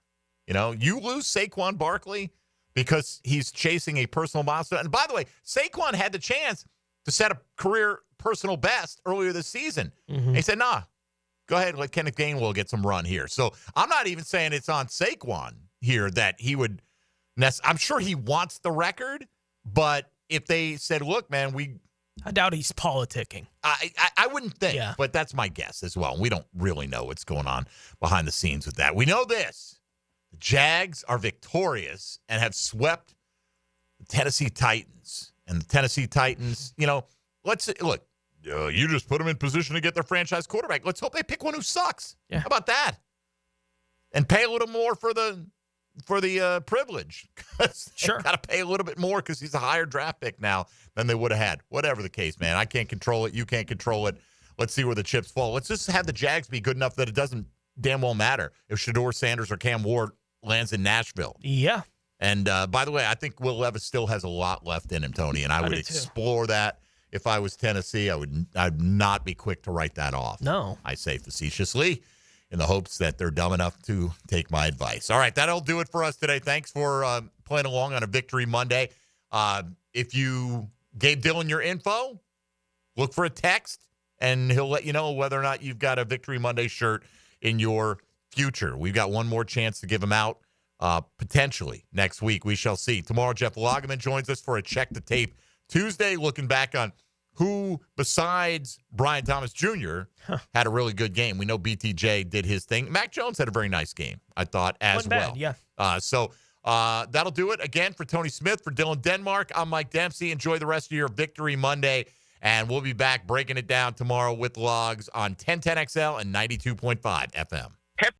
You lose Saquon Barkley because he's chasing a personal milestone. And by the way, Saquon had the chance to set a career personal best earlier this season. Mm-hmm. And he said, nah, go ahead and let Kenneth Gainwell get some run here. So I'm not even saying it's on Saquon here that he would I'm sure he wants the record, but if they said, look, man, I doubt he's politicking. I wouldn't think, but that's my guess as well. We don't really know what's going on behind the scenes with that. We know this. The Jags are victorious and have swept the Tennessee Titans. And the Tennessee Titans, let's look. You just put them in position to get their franchise quarterback. Let's hope they pick one who sucks. Yeah. How about that? And pay a little more for the privilege. Sure. Got to pay a little bit more because he's a higher draft pick now than they would have had. Whatever the case, man. I can't control it. You can't control it. Let's see where the chips fall. Let's just have the Jags be good enough that it doesn't damn well matter if Shedeur Sanders or Cam Ward lands in Nashville. Yeah. And by the way, I think Will Levis still has a lot left in him, Tony, and I would explore that. If I was Tennessee, I'd not be quick to write that off. No. I say facetiously in the hopes that they're dumb enough to take my advice. All right, that'll do it for us today. Thanks for playing along on a Victory Monday. If you gave Dylan your info, look for a text, and he'll let you know whether or not you've got a Victory Monday shirt in your future. We've got one more chance to give them out. Potentially next week. We shall see. Tomorrow, Jeff Lageman joins us for a Check the Tape Tuesday, looking back on who, besides Brian Thomas Jr., had a really good game. We know BTJ did his thing. Mack Jones had a very nice game, I thought, as well. Yeah. So that'll do it. Again, for Tony Smith, for Dylan Denmark, I'm Mike Dempsey. Enjoy the rest of your Victory Monday, and we'll be back breaking it down tomorrow with logs on 1010XL and 92.5 FM.